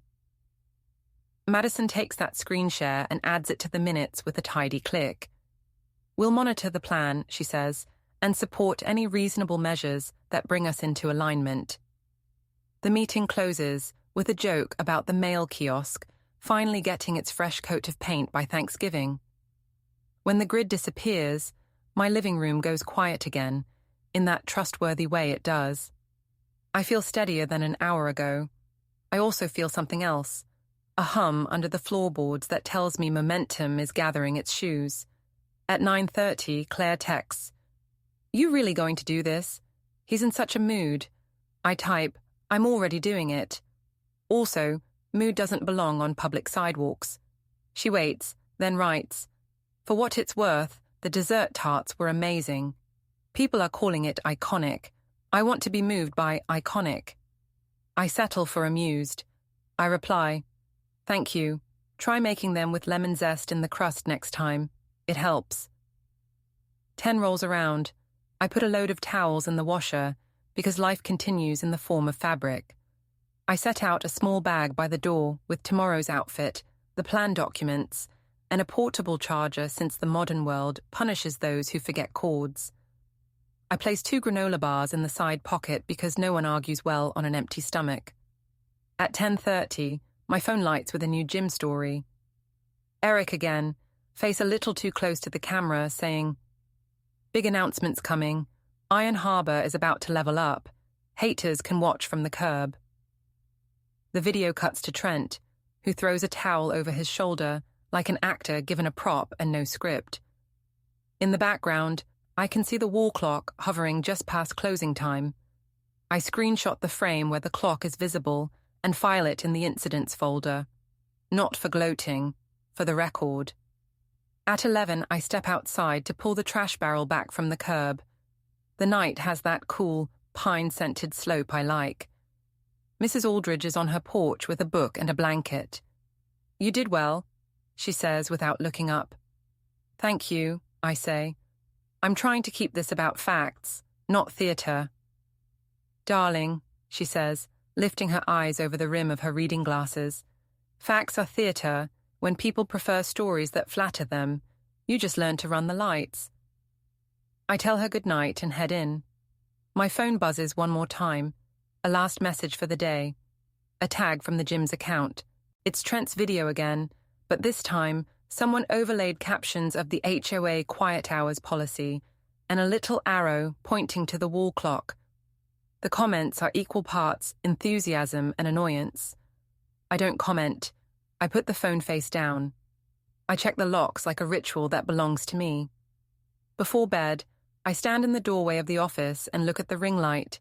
Madison takes that screen share and adds it to the minutes with a tidy click. We'll monitor the plan, she says, and support any reasonable measures that bring us into alignment. The meeting closes with a joke about the mail kiosk finally getting its fresh coat of paint by Thanksgiving. When the grid disappears, my living room goes quiet again, in that trustworthy way it does. I feel steadier than an hour ago. I also feel something else, a hum under the floorboards that tells me momentum is gathering its shoes. At 9:30, Claire texts, "You really going to do this? He's in such a mood." I type, "I'm already doing it." Also, mood doesn't belong on public sidewalks. She waits, then writes, "For what it's worth, the dessert tarts were amazing. People are calling it iconic. I want to be moved by iconic." I settle for amused. I reply, "Thank you. Try making them with lemon zest in the crust next time. It helps." 10 rolls around. I put a load of towels in the washer because life continues in the form of fabric. I set out a small bag by the door with tomorrow's outfit, the plan documents, and a portable charger since the modern world punishes those who forget cords. I place 2 granola bars in the side pocket because no one argues well on an empty stomach. At 10:30, my phone lights with a new gym story. Eric again, face a little too close to the camera, saying, "Big announcements coming. Iron Harbor is about to level up. Haters can watch from the curb." The video cuts to Trent, who throws a towel over his shoulder like an actor given a prop and no script. In the background, I can see the wall clock hovering just past closing time. I screenshot the frame where the clock is visible and file it in the incidents folder. Not for gloating, for the record. At 11, I step outside to pull the trash barrel back from the curb. The night has that cool, pine-scented slope I like. Mrs. Aldridge is on her porch with a book and a blanket. "You did well," she says without looking up. "Thank you," I say. "I'm trying to keep this about facts, not theatre." "Darling," she says, lifting her eyes over the rim of her reading glasses, "facts are theatre when people prefer stories that flatter them. You just learn to run the lights." I tell her good night and head in. My phone buzzes one more time. A last message for the day. A tag from the gym's account. It's Trent's video again, but this time someone overlaid captions of the HOA quiet hours policy and a little arrow pointing to the wall clock. The comments are equal parts enthusiasm and annoyance. I don't comment. I put the phone face down. I check the locks like a ritual that belongs to me. Before bed, I stand in the doorway of the office and look at the ring light.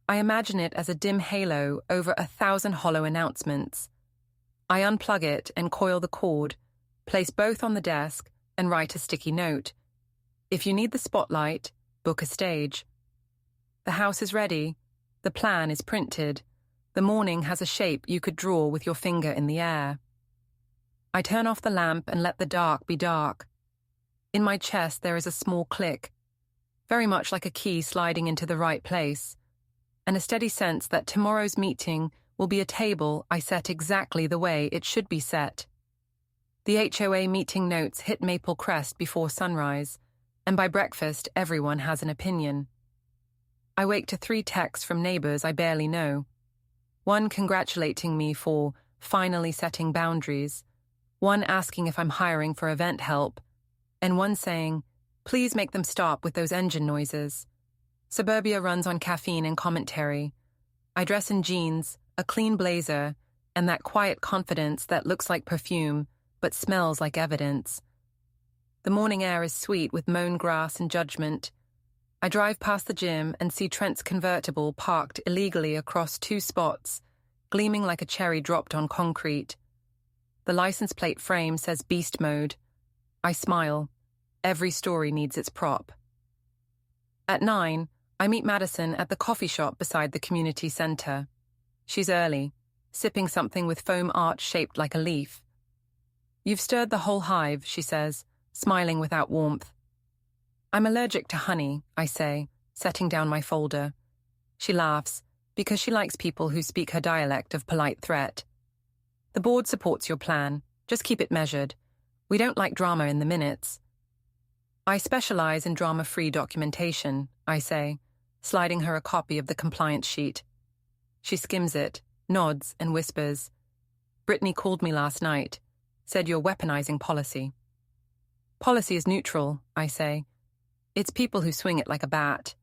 I imagine it as a dim halo over 1,000 hollow announcements. I unplug it and coil the cord, place both on the desk, and write a sticky note. If you need the spotlight, book a stage. The house is ready. The plan is printed. The morning has a shape you could draw with your finger in the air. I turn off the lamp and let the dark be dark. In my chest there is a small click, very much like a key sliding into the right place, and a steady sense that tomorrow's meeting will be a table I set exactly the way it should be set. The HOA meeting notes hit Maple Crest before sunrise, and by breakfast everyone has an opinion. I wake to 3 texts from neighbors I barely know. One congratulating me for finally setting boundaries, one asking if I'm hiring for event help, and one saying, "Please make them stop with those engine noises." Suburbia runs on caffeine and commentary. I dress in jeans, a clean blazer, and that quiet confidence that looks like perfume, but smells like evidence. The morning air is sweet with mown grass and judgment. I drive past the gym and see Trent's convertible parked illegally across 2 spots, gleaming like a cherry dropped on concrete. The license plate frame says Beast Mode. I smile. Every story needs its prop. At 9, I meet Madison at the coffee shop beside the community center. She's early, sipping something with foam arch shaped like a leaf. "You've stirred the whole hive," she says, smiling without warmth. "I'm allergic to honey," I say, setting down my folder. She laughs, because she likes people who speak her dialect of polite threat. "The board supports your plan. Just keep it measured. We don't like drama in the minutes." "I specialize in drama-free documentation," I say, sliding her a copy of the compliance sheet. She skims it, nods, and whispers, "Brittany called me last night, said you're weaponizing policy." "Policy is neutral," I say. "It's people who swing it like a bat."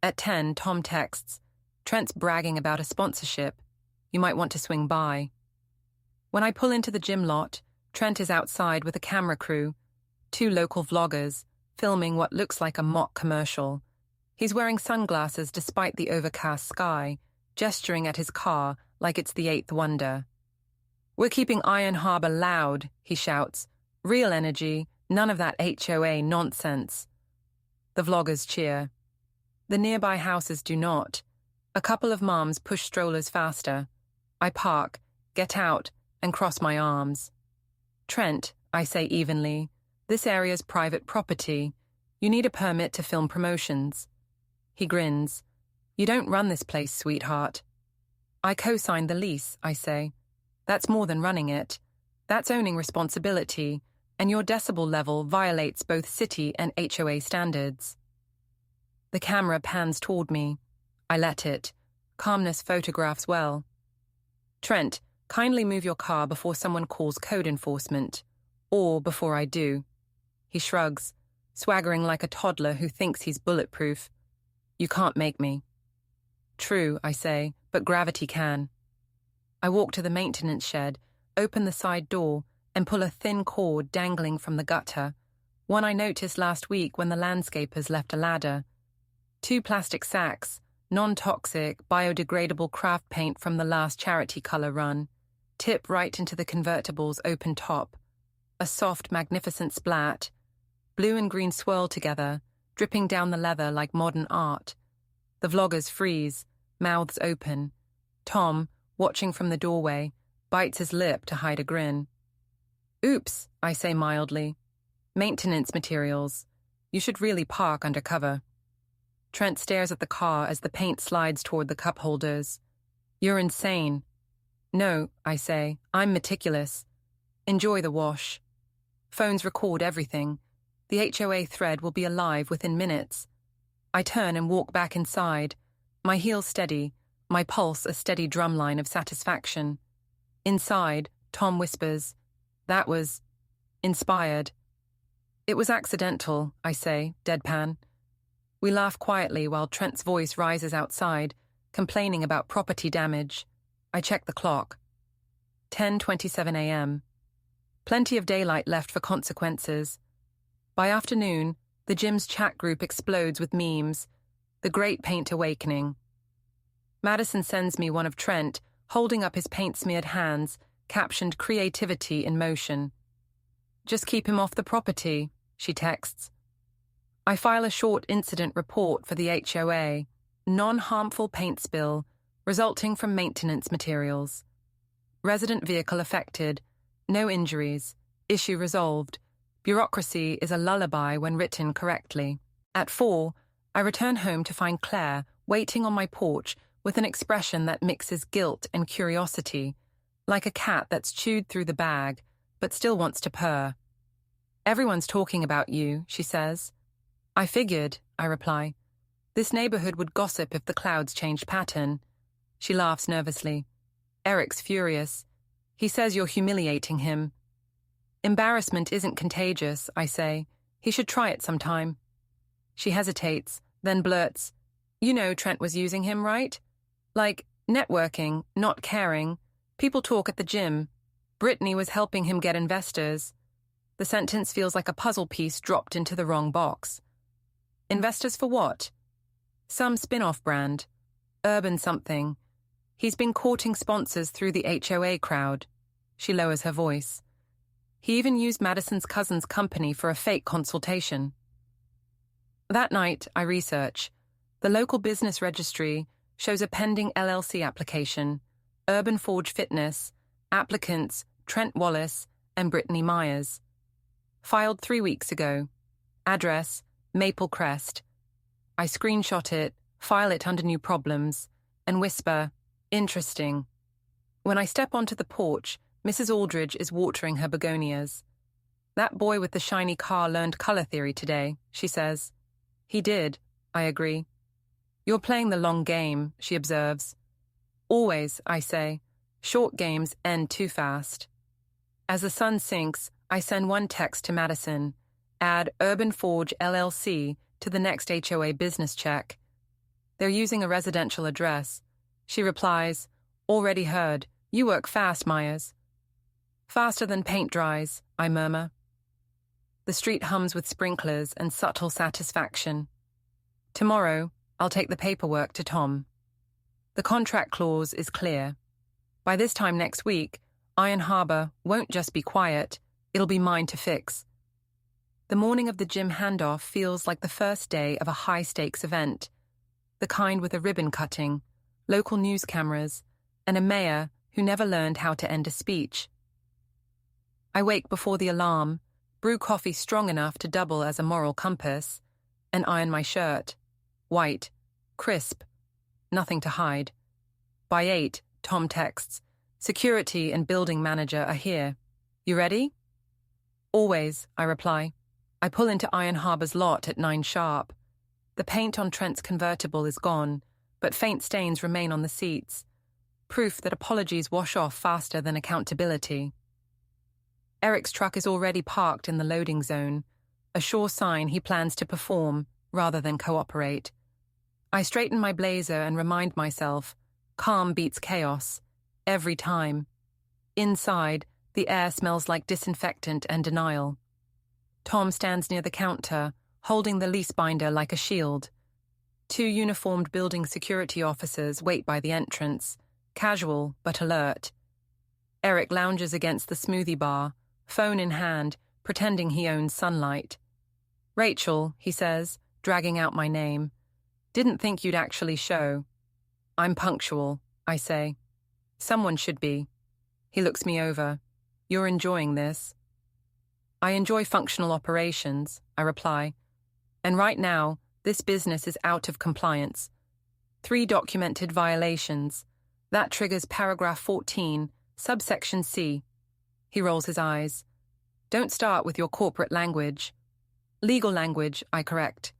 At 10, Tom texts, "Trent's bragging about a sponsorship. You might want to swing by." When I pull into the gym lot, Trent is outside with a camera crew, 2 local vloggers, filming what looks like a mock commercial. He's wearing sunglasses despite the overcast sky, gesturing at his car like it's the 8th wonder. "We're keeping Iron Harbor loud," he shouts. "Real energy, none of that HOA nonsense." The vloggers cheer. The nearby houses do not. A couple of moms push strollers faster. I park, get out, and cross my arms. "Trent," I say evenly, "this area's private property. You need a permit to film promotions." He grins. "You don't run this place, sweetheart." "I co-signed the lease," I say. "That's more than running it. That's owning responsibility, and your decibel level violates both city and HOA standards." The camera pans toward me. I let it. Calmness photographs well. "Trent, kindly move your car before someone calls code enforcement. Or before I do." He shrugs, swaggering like a toddler who thinks he's bulletproof. "You can't make me." "True," I say, "but gravity can." I walk to the maintenance shed, open the side door, and pull a thin cord dangling from the gutter, one I noticed last week when the landscapers left a ladder. 2 plastic sacks, non-toxic, biodegradable craft paint from the last charity color run, tip right into the convertible's open top. a soft, magnificent splat. Blue and green swirl together, dripping down the leather like modern art. The vloggers freeze, mouths open. Tom, watching from the doorway, bites his lip to hide a grin. Oops, I say mildly. Maintenance materials. You should really park under cover. Trent stares at the car as the paint slides toward the cup holders. You're insane. No, I say, I'm meticulous. Enjoy the wash. Phones record everything. The HOA thread will be alive within minutes. I turn and walk back inside, my heels steady, my pulse a steady drumline of satisfaction. Inside, Tom whispers, "That was inspired." "It was accidental," I say, deadpan. We laugh quietly while Trent's voice rises outside, complaining about property damage. I check the clock. 10:27 a.m. Plenty of daylight left for consequences. By afternoon, the gym's chat group explodes with memes. The Great Paint Awakening. Madison sends me one of Trent, holding up his paint-smeared hands, captioned "Creativity in Motion." "Just keep him off the property," she texts. I file a short incident report for the HOA, non-harmful paint spill, resulting from maintenance materials. Resident vehicle affected, no injuries, issue resolved. Bureaucracy is a lullaby when written correctly. At 4, I return home to find Claire waiting on my porch with an expression that mixes guilt and curiosity, like a cat that's chewed through the bag, but still wants to purr. "Everyone's talking about you," she says. "I figured," I reply. "This neighborhood would gossip if the clouds changed pattern." She laughs nervously. "Eric's furious. He says you're humiliating him." "Embarrassment isn't contagious," I say. "He should try it sometime." She hesitates, then blurts, "You know Trent was using him, right? Like, networking, not caring. People talk at the gym. Brittany was helping him get investors." The sentence feels like a puzzle piece dropped into the wrong box. "Investors for what?" "Some spin-off brand. Urban something. He's been courting sponsors through the HOA crowd." She lowers her voice. "He even used Madison's cousin's company for a fake consultation." That night, I research. The local business registry shows a pending LLC application, Urban Forge Fitness, applicants Trent Wallace and Brittany Myers. Filed 3 weeks ago. Address, Maple Crest. I screenshot it, file it under new problems, and whisper, "Interesting." When I step onto the porch, Mrs. Aldridge is watering her begonias. "That boy with the shiny car learned color theory today," she says. "He did," I agree. "You're playing the long game," she observes. "Always," I say. "Short games end too fast." As the sun sinks, I send one text to Madison. Add Urban Forge LLC to the next HOA business check. They're using a residential address. She replies, "Already heard. You work fast, Myers." "Faster than paint dries," I murmur. The street hums with sprinklers and subtle satisfaction. Tomorrow, I'll take the paperwork to Tom. The contract clause is clear. By this time next week, Iron Harbor won't just be quiet, it'll be mine to fix. The morning of the gym handoff feels like the first day of a high-stakes event, the kind with a ribbon cutting, local news cameras, and a mayor who never learned how to end a speech. I wake before the alarm, brew coffee strong enough to double as a moral compass, and iron my shirt. White, crisp, nothing to hide. By 8, Tom texts, "Security and building manager are here. You ready?" "Always," I reply. I pull into Iron Harbor's lot at 9 sharp. The paint on Trent's convertible is gone, but faint stains remain on the seats. Proof that apologies wash off faster than accountability. Eric's truck is already parked in the loading zone, a sure sign he plans to perform rather than cooperate. I straighten my blazer and remind myself, calm beats chaos, every time. Inside, the air smells like disinfectant and denial. Tom stands near the counter, holding the lease binder like a shield. 2 uniformed building security officers wait by the entrance, casual but alert. Eric lounges against the smoothie bar, phone in hand, pretending he owns sunlight. "Rachel," he says, dragging out my name. "Didn't think you'd actually show." "I'm punctual," I say. "Someone should be." He looks me over. "You're enjoying this?" "I enjoy functional operations," I reply. "And right now, this business is out of compliance. 3 documented violations. That triggers paragraph 14, subsection C." He rolls his eyes. "Don't start with your corporate language." "Legal language," I correct.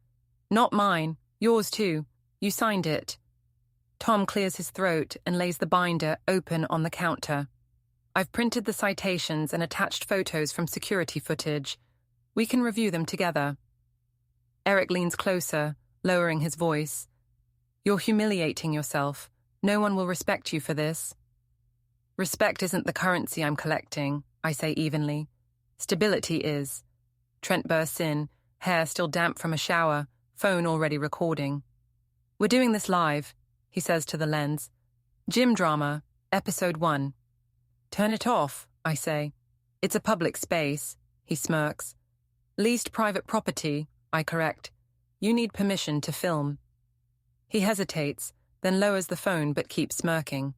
"Not mine, yours too. You signed it." Tom clears his throat and lays the binder open on the counter. "I've printed the citations and attached photos from security footage. We can review them together." Eric leans closer, lowering his voice. "You're humiliating yourself. No one will respect you for this." "Respect isn't the currency I'm collecting," I say evenly. "Stability is." Trent bursts in, hair still damp from a shower, phone already recording. "We're doing this live," he says to the lens. "Gym drama, episode 1. "Turn it off," I say. "It's a public space," he smirks. "Leased private property," I correct. "You need permission to film." He hesitates, then lowers the phone but keeps smirking.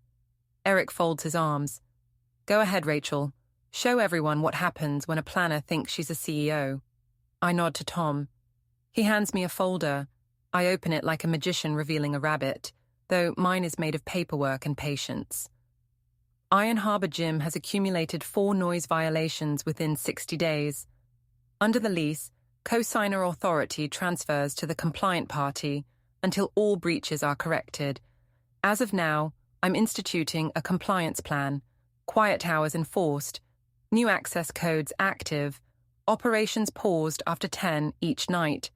Eric folds his arms. "Go ahead, Rachel. Show everyone what happens when a planner thinks she's a CEO." I nod to Tom. He hands me a folder. I open it like a magician revealing a rabbit, though mine is made of paperwork and patience. Iron Harbor Gym has accumulated 4 noise violations within 60 days. Under the lease, co-signer authority transfers to the compliant party until all breaches are corrected. As of now, I'm instituting a compliance plan, quiet hours enforced, new access codes active, operations paused after 10 each night.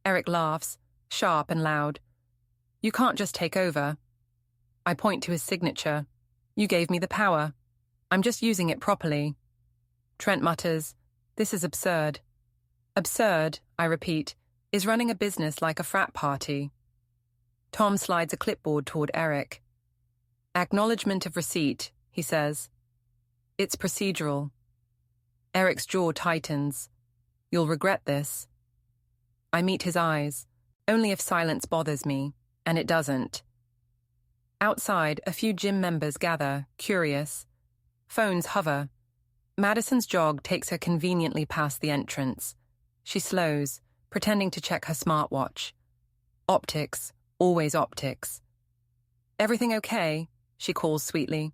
Eric laughs, sharp and loud. "You can't just take over." I point to his signature. "You gave me the power. I'm just using it properly." Trent mutters, "This is absurd." "Absurd," I repeat, "is running a business like a frat party." Tom slides a clipboard toward Eric. "Acknowledgement of receipt," he says. "It's procedural." Eric's jaw tightens. "You'll regret this." I meet his eyes, only if silence bothers me, and it doesn't. Outside, a few gym members gather, curious. Phones hover. Madison's jog takes her conveniently past the entrance. She slows, pretending to check her smartwatch. Optics, always optics. "Everything okay?" she calls sweetly.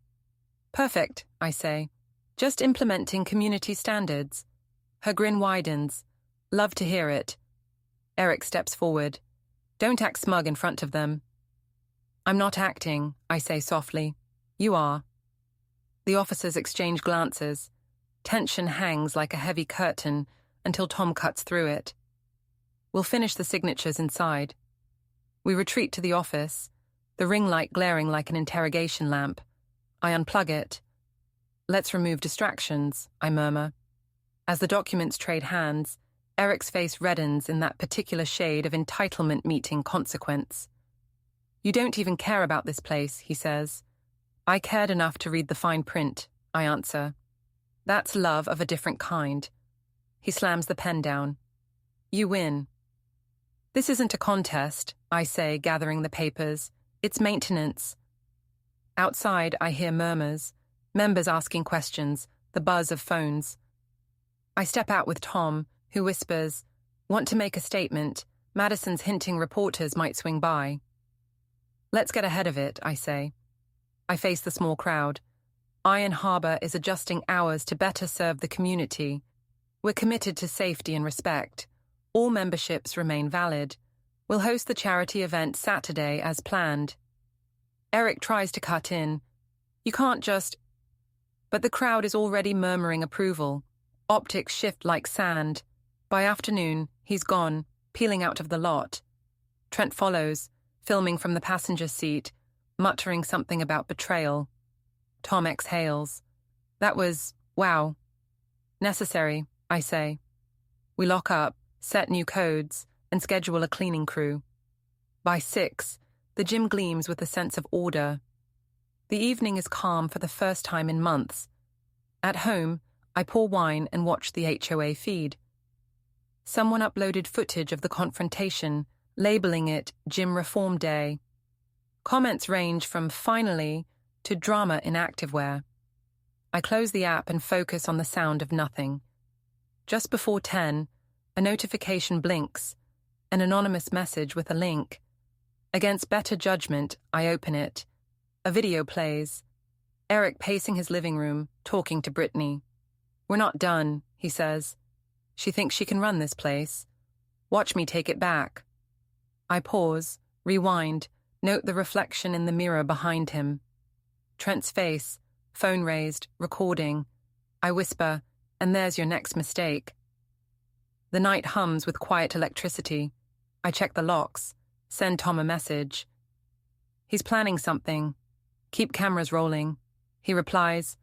"Perfect," I say. "Just implementing community standards." Her grin widens. "Love to hear it." Eric steps forward. "Don't act smug in front of them." "I'm not acting," I say softly. "You are." The officers exchange glances. Tension hangs like a heavy curtain until Tom cuts through it. "We'll finish the signatures inside." We retreat to the office, the ring light glaring like an interrogation lamp. I unplug it. "Let's remove distractions," I murmur. As the documents trade hands, Eric's face reddens in that particular shade of entitlement meeting consequence. "You don't even care about this place," he says. "I cared enough to read the fine print," I answer. "That's love of a different kind." He slams the pen down. "You win." "This isn't a contest," I say, gathering the papers. "It's maintenance." Outside, I hear murmurs, members asking questions, the buzz of phones. I step out with Tom, who whispers, "Want to make a statement. Madison's hinting reporters might swing by." "Let's get ahead of it," I say. I face the small crowd. Iron Harbor is adjusting hours to better serve the community. We're committed to safety and respect. All memberships remain valid. We'll host the charity event Saturday as planned. Eric tries to cut in. "You can't just..." But the crowd is already murmuring approval. Optics shift like sand. By afternoon, he's gone, peeling out of the lot. Trent follows, filming from the passenger seat, muttering something about betrayal. Tom exhales. "That was, wow." "Necessary," I say. We lock up, set new codes, and schedule a cleaning crew. By 6, the gym gleams with a sense of order. The evening is calm for the first time in months. At home, I pour wine and watch the HOA feed. Someone uploaded footage of the confrontation, labeling it Gym Reform Day. Comments range from finally to drama in activewear. I close the app and focus on the sound of nothing. Just before 10, a notification blinks, an anonymous message with a link. Against better judgment, I open it. A video plays. Eric pacing his living room, talking to Brittany. "We're not done," he says. "She thinks she can run this place. Watch me take it back." I pause, rewind, note the reflection in the mirror behind him. Trent's face, phone raised, recording. I whisper, "And there's your next mistake." The night hums with quiet electricity. I check the locks, send Tom a message. "He's planning something. Keep cameras rolling." He replies,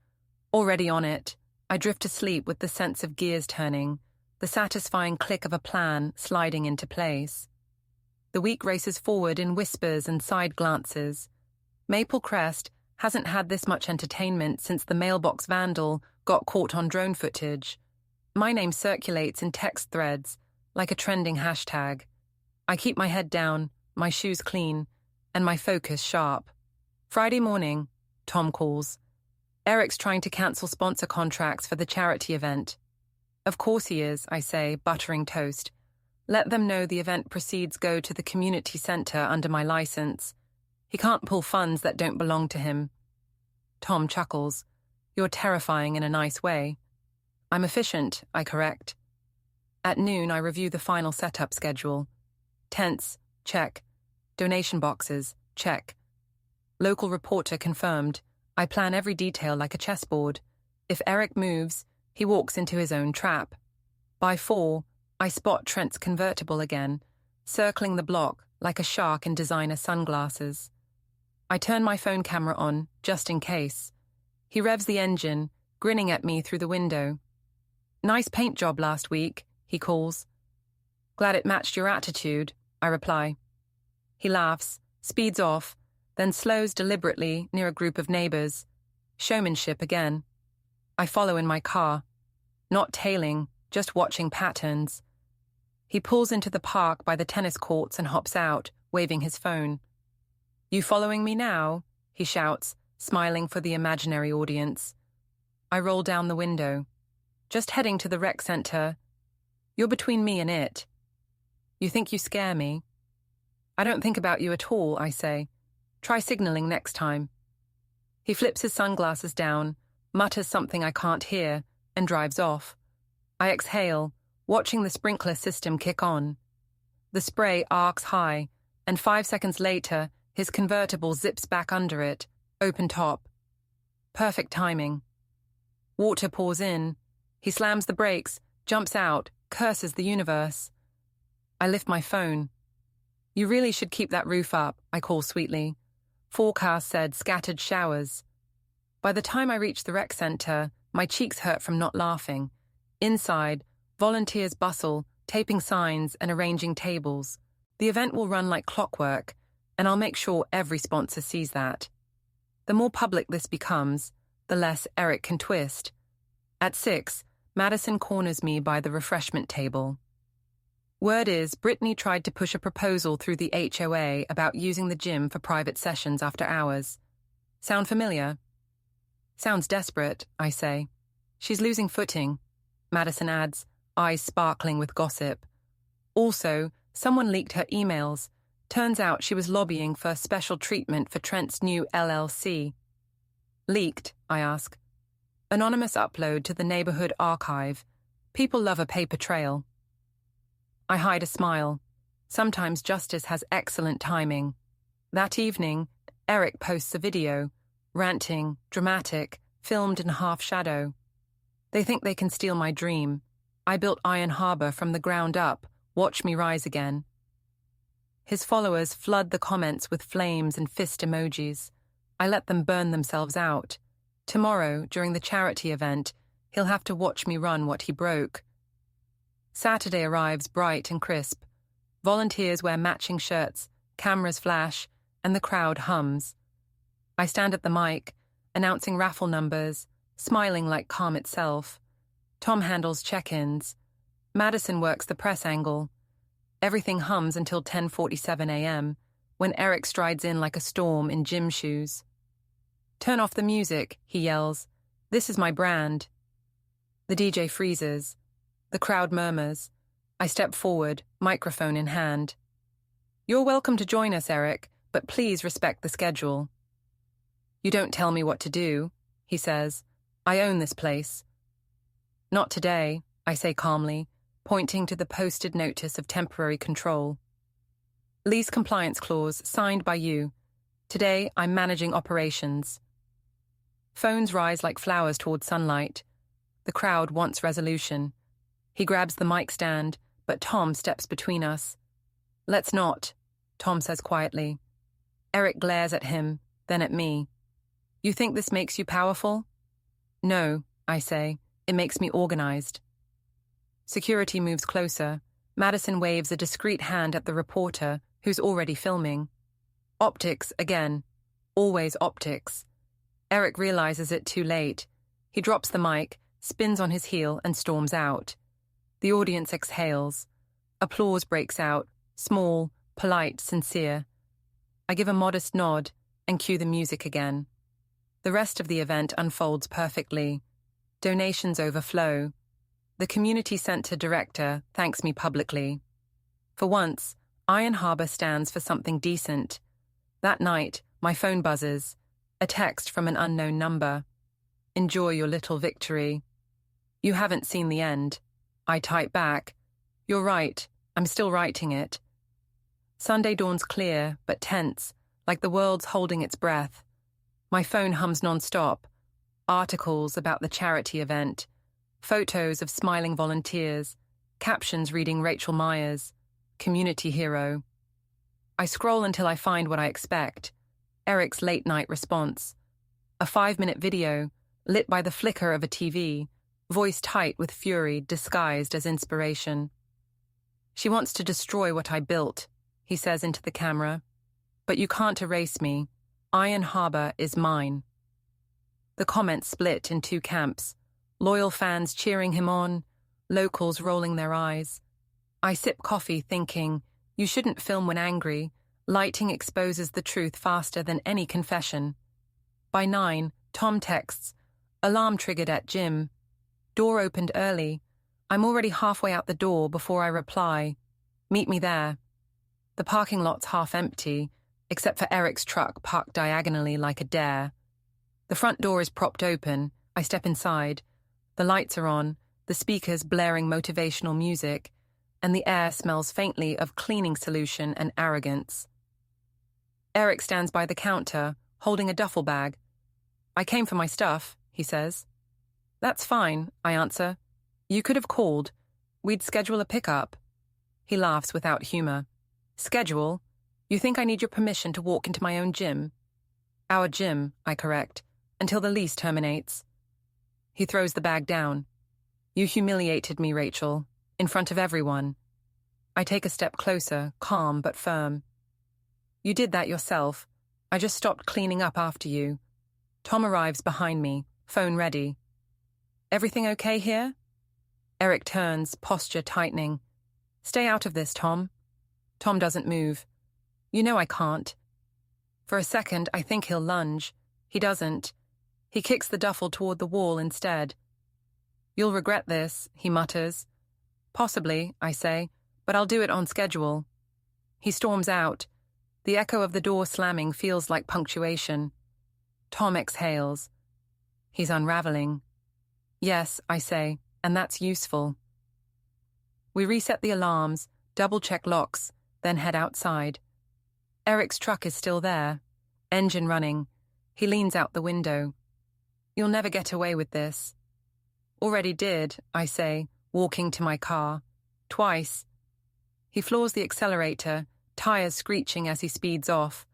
"Already on it." I drift to sleep with the sense of gears turning, the satisfying click of a plan sliding into place. The week races forward in whispers and side glances. Maple Crest hasn't had this much entertainment since the mailbox vandal got caught on drone footage. My name circulates in text threads, like a trending hashtag. I keep my head down, my shoes clean, and my focus sharp. Friday morning, Tom calls. Eric's trying to cancel sponsor contracts for the charity event. "Of course he is," I say, buttering toast. "Let them know the event proceeds go to the community center under my license. He can't pull funds that don't belong to him." Tom chuckles. "You're terrifying in a nice way." "I'm efficient," I correct. At noon, I review the final setup schedule. Tents, check. Donation boxes, check. Local reporter confirmed. I plan every detail like a chessboard. If Eric moves, he walks into his own trap. By 4, I spot Trent's convertible again, circling the block like a shark in designer sunglasses. I turn my phone camera on, just in case. He revs the engine, grinning at me through the window. "Nice paint job last week," he calls. "Glad it matched your attitude," I reply. He laughs, speeds off, then slows deliberately near a group of neighbors. Showmanship again. I follow in my car. Not tailing, just watching patterns. He pulls into the park by the tennis courts and hops out, waving his phone. "You following me now?" he shouts, smiling for the imaginary audience. I roll down the window. "Just heading to the rec center. You're between me and it." "You think you scare me?" "I don't think about you at all," I say. "Try signaling next time." He flips his sunglasses down, mutters something I can't hear, and drives off. I exhale, watching the sprinkler system kick on. The spray arcs high, and 5 seconds later, his convertible zips back under it, open top. Perfect timing. Water pours in. He slams the brakes, jumps out, curses the universe. I lift my phone. "You really should keep that roof up," I call sweetly. Forecast said scattered showers. By the time I reach the rec center, my cheeks hurt from not laughing. Inside, volunteers bustle, taping signs and arranging tables. The event will run like clockwork, and I'll make sure every sponsor sees that. The more public this becomes, the less Eric can twist. At 6, Madison corners me by the refreshment table. Word is, Brittany tried to push a proposal through the HOA about using the gym for private sessions after hours. Sound familiar? Sounds desperate, I say. She's losing footing, Madison adds, eyes sparkling with gossip. Also, someone leaked her emails. Turns out she was lobbying for special treatment for Trent's new LLC. Leaked, I ask. Anonymous upload to the neighborhood archive. People love a paper trail. I hide a smile. Sometimes justice has excellent timing. That evening, Eric posts a video, ranting, dramatic, filmed in half shadow. They think they can steal my dream. I built Iron Harbor from the ground up. Watch me rise again. His followers flood the comments with flames and fist emojis. I let them burn themselves out. Tomorrow, during the charity event, he'll have to watch me run what he broke. Saturday arrives bright and crisp. Volunteers wear matching shirts, cameras flash, and the crowd hums. I stand at the mic, announcing raffle numbers, smiling like calm itself. Tom handles check-ins. Madison works the press angle. Everything hums until 10:47 a.m., when Eric strides in like a storm in gym shoes. "Turn off the music," he yells. "This is my brand." The DJ freezes. The crowd murmurs. I step forward, microphone in hand. "You're welcome to join us, Eric, but please respect the schedule." "You don't tell me what to do," he says. "I own this place." "Not today," I say calmly, pointing to the posted notice of temporary control. "Lease compliance clause signed by you. Today, I'm managing operations." Phones rise like flowers toward sunlight. The crowd wants resolution. He grabs the mic stand, but Tom steps between us. "Let's not," Tom says quietly. Eric glares at him, then at me. "You think this makes you powerful?" "No," I say. "It makes me organized." Security moves closer. Madison waves a discreet hand at the reporter, who's already filming. Optics again. Always optics. Eric realizes it too late. He drops the mic, spins on his heel, and storms out. The audience exhales. Applause breaks out, small, polite, sincere. I give a modest nod and cue the music again. The rest of the event unfolds perfectly. Donations overflow. The community center director thanks me publicly. For once, Iron Harbor stands for something decent. That night, my phone buzzes. A text from an unknown number. "Enjoy your little victory." "You haven't seen the end." I type back. "You're right. I'm still writing it." Sunday dawns clear, but tense, like the world's holding its breath. My phone hums non-stop. Articles about the charity event. Photos of smiling volunteers. Captions reading Rachel Myers. Community hero. I scroll until I find what I expect. Eric's late-night response. A 5-minute video, lit by the flicker of a TV, voice tight with fury disguised as inspiration. "She wants to destroy what I built," he says into the camera. "But you can't erase me. Iron Harbor is mine." The comments split in two camps. Loyal fans cheering him on, locals rolling their eyes. I sip coffee thinking, you shouldn't film when angry. Lighting exposes the truth faster than any confession. By 9, Tom texts, "Alarm triggered at gym. Door opened early. I'm already halfway out the door before I reply. Meet me there." The parking lot's half empty, except for Eric's truck parked diagonally like a dare. The front door is propped open. I step inside. The lights are on, the speakers blaring motivational music, and the air smells faintly of cleaning solution and arrogance. Eric stands by the counter, holding a duffel bag. "I came for my stuff," he says. "That's fine," I answer. "You could have called. We'd schedule a pickup." He laughs without humor. "Schedule? You think I need your permission to walk into my own gym?" "Our gym," I correct, "until the lease terminates." He throws the bag down. "You humiliated me, Rachel, in front of everyone." I take a step closer, calm but firm. "You did that yourself. I just stopped cleaning up after you." Tom arrives behind me, phone ready. "Everything okay here?" Eric turns, posture tightening. "Stay out of this, Tom." Tom doesn't move. "You know I can't." For a second, I think he'll lunge. He doesn't. He kicks the duffel toward the wall instead. "You'll regret this," he mutters. "Possibly," I say, "but I'll do it on schedule." He storms out. The echo of the door slamming feels like punctuation. Tom exhales. He's unraveling. "Yes," I say, "and that's useful." We reset the alarms, double-check locks, then head outside. Eric's truck is still there, engine running. He leans out the window. "You'll never get away with this." "Already did," I say, walking to my car. "Twice." He floors the accelerator, tires screeching as he speeds off.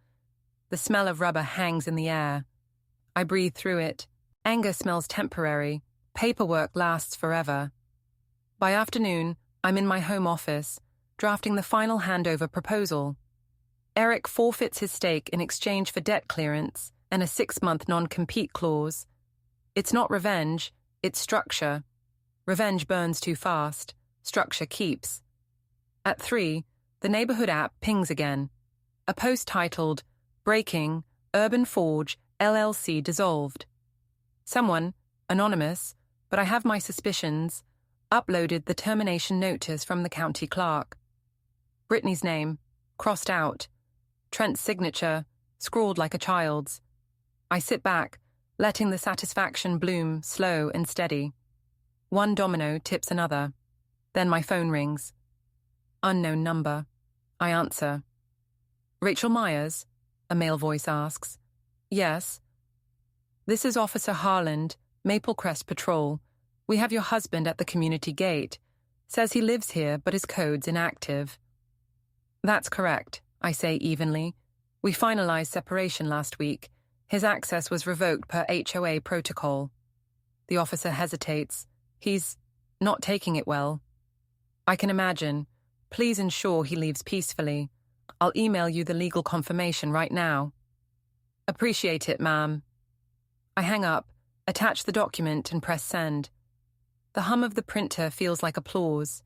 The smell of rubber hangs in the air. I breathe through it. Anger smells temporary. Paperwork lasts forever. By afternoon, I'm in my home office, drafting the final handover proposal. Eric forfeits his stake in exchange for debt clearance and a 6-month non-compete clause. It's not revenge, it's structure. Revenge burns too fast. Structure keeps. At 3, the neighborhood app pings again. A post titled, "Breaking, Urban Forge, LLC dissolved." Someone, anonymous, but I have my suspicions, uploaded the termination notice from the county clerk. Brittany's name, crossed out. Trent's signature, scrawled like a child's. I sit back, letting the satisfaction bloom slow and steady. One domino tips another. Then my phone rings. Unknown number. I answer. "Rachel Myers?" a male voice asks. "Yes." "This is Officer Harland, Maple Crest Patrol. We have your husband at the community gate. Says he lives here, but his code's inactive." "That's correct," I say evenly. "We finalized separation last week. His access was revoked per HOA protocol." The officer hesitates. He's not taking it well. "I can imagine. Please ensure he leaves peacefully. I'll email you the legal confirmation right now." "Appreciate it, ma'am." I hang up, attach the document, and press send. The hum of the printer feels like applause.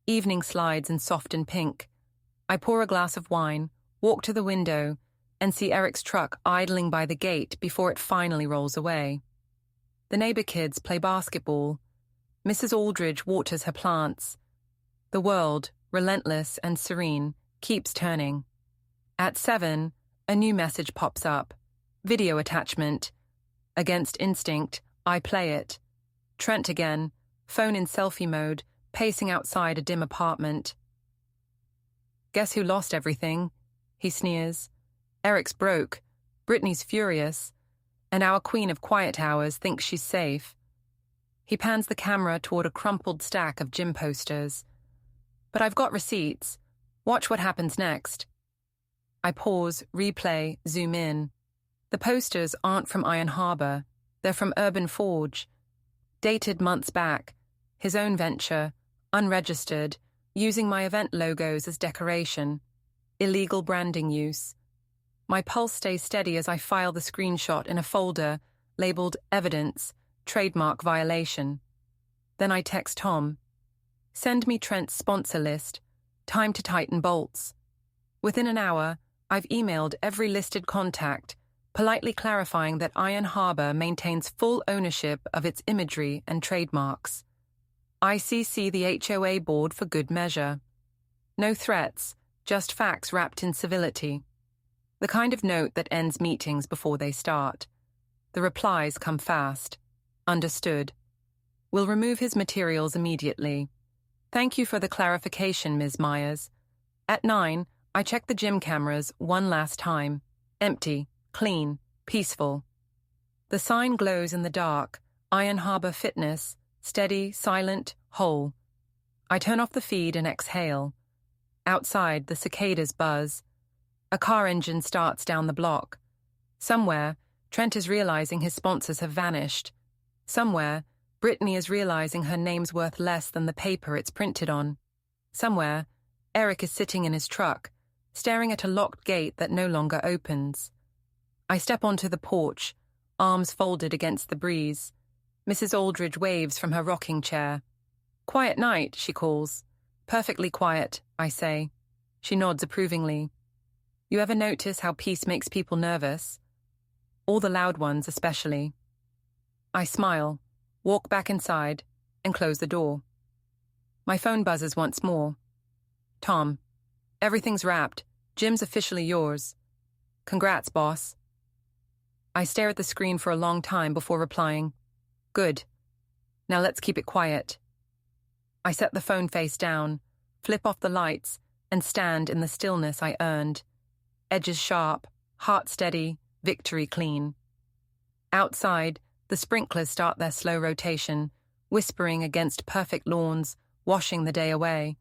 Evening slides in soft and pink. I pour a glass of wine, walk to the window, and see Eric's truck idling by the gate before it finally rolls away. The neighbor kids play basketball. Mrs. Aldridge waters her plants. The world, relentless and serene, keeps turning. At 7, a new message pops up. Video attachment. Against instinct, I play it. Trent again, phone in selfie mode, pacing outside a dim apartment. "Guess who lost everything?" he sneers. "Eric's broke, Brittany's furious, and our queen of quiet hours thinks she's safe." He pans the camera toward a crumpled stack of gym posters. "But I've got receipts. Watch what happens next." I pause, replay, zoom in. The posters aren't from Iron Harbor. They're from Urban Forge. Dated months back. His own venture, unregistered, using my event logos as decoration. Illegal branding use. My pulse stays steady as I file the screenshot in a folder labeled Evidence, Trademark Violation. Then I text Tom. "Send me Trent's sponsor list. Time to tighten bolts." Within an hour, I've emailed every listed contact, politely clarifying that Iron Harbor maintains full ownership of its imagery and trademarks. I CC the HOA board for good measure. No threats, just facts wrapped in civility. The kind of note that ends meetings before they start. The replies come fast. Understood. We'll remove his materials immediately. Thank you for the clarification, Ms. Myers. At 9, I check the gym cameras one last time. Empty, clean, peaceful. The sign glows in the dark. Iron Harbor Fitness, steady, silent, whole. I turn off the feed and exhale. Outside, the cicadas buzz. A car engine starts down the block. Somewhere, Trent is realizing his sponsors have vanished. Somewhere, Brittany is realizing her name's worth less than the paper it's printed on. Somewhere, Eric is sitting in his truck, staring at a locked gate that no longer opens. I step onto the porch, arms folded against the breeze. Mrs. Aldridge waves from her rocking chair. "Quiet night," she calls. "Perfectly quiet," I say. She nods approvingly. "You ever notice how peace makes people nervous? All the loud ones especially." I smile, walk back inside, and close the door. My phone buzzes once more. "Tom, everything's wrapped. Jim's officially yours. Congrats, boss." I stare at the screen for a long time before replying, "Good. Now let's keep it quiet." I set the phone face down, flip off the lights, and stand in the stillness I earned. Edges sharp, heart steady, victory clean. Outside, the sprinklers start their slow rotation, whispering against perfect lawns, washing the day away.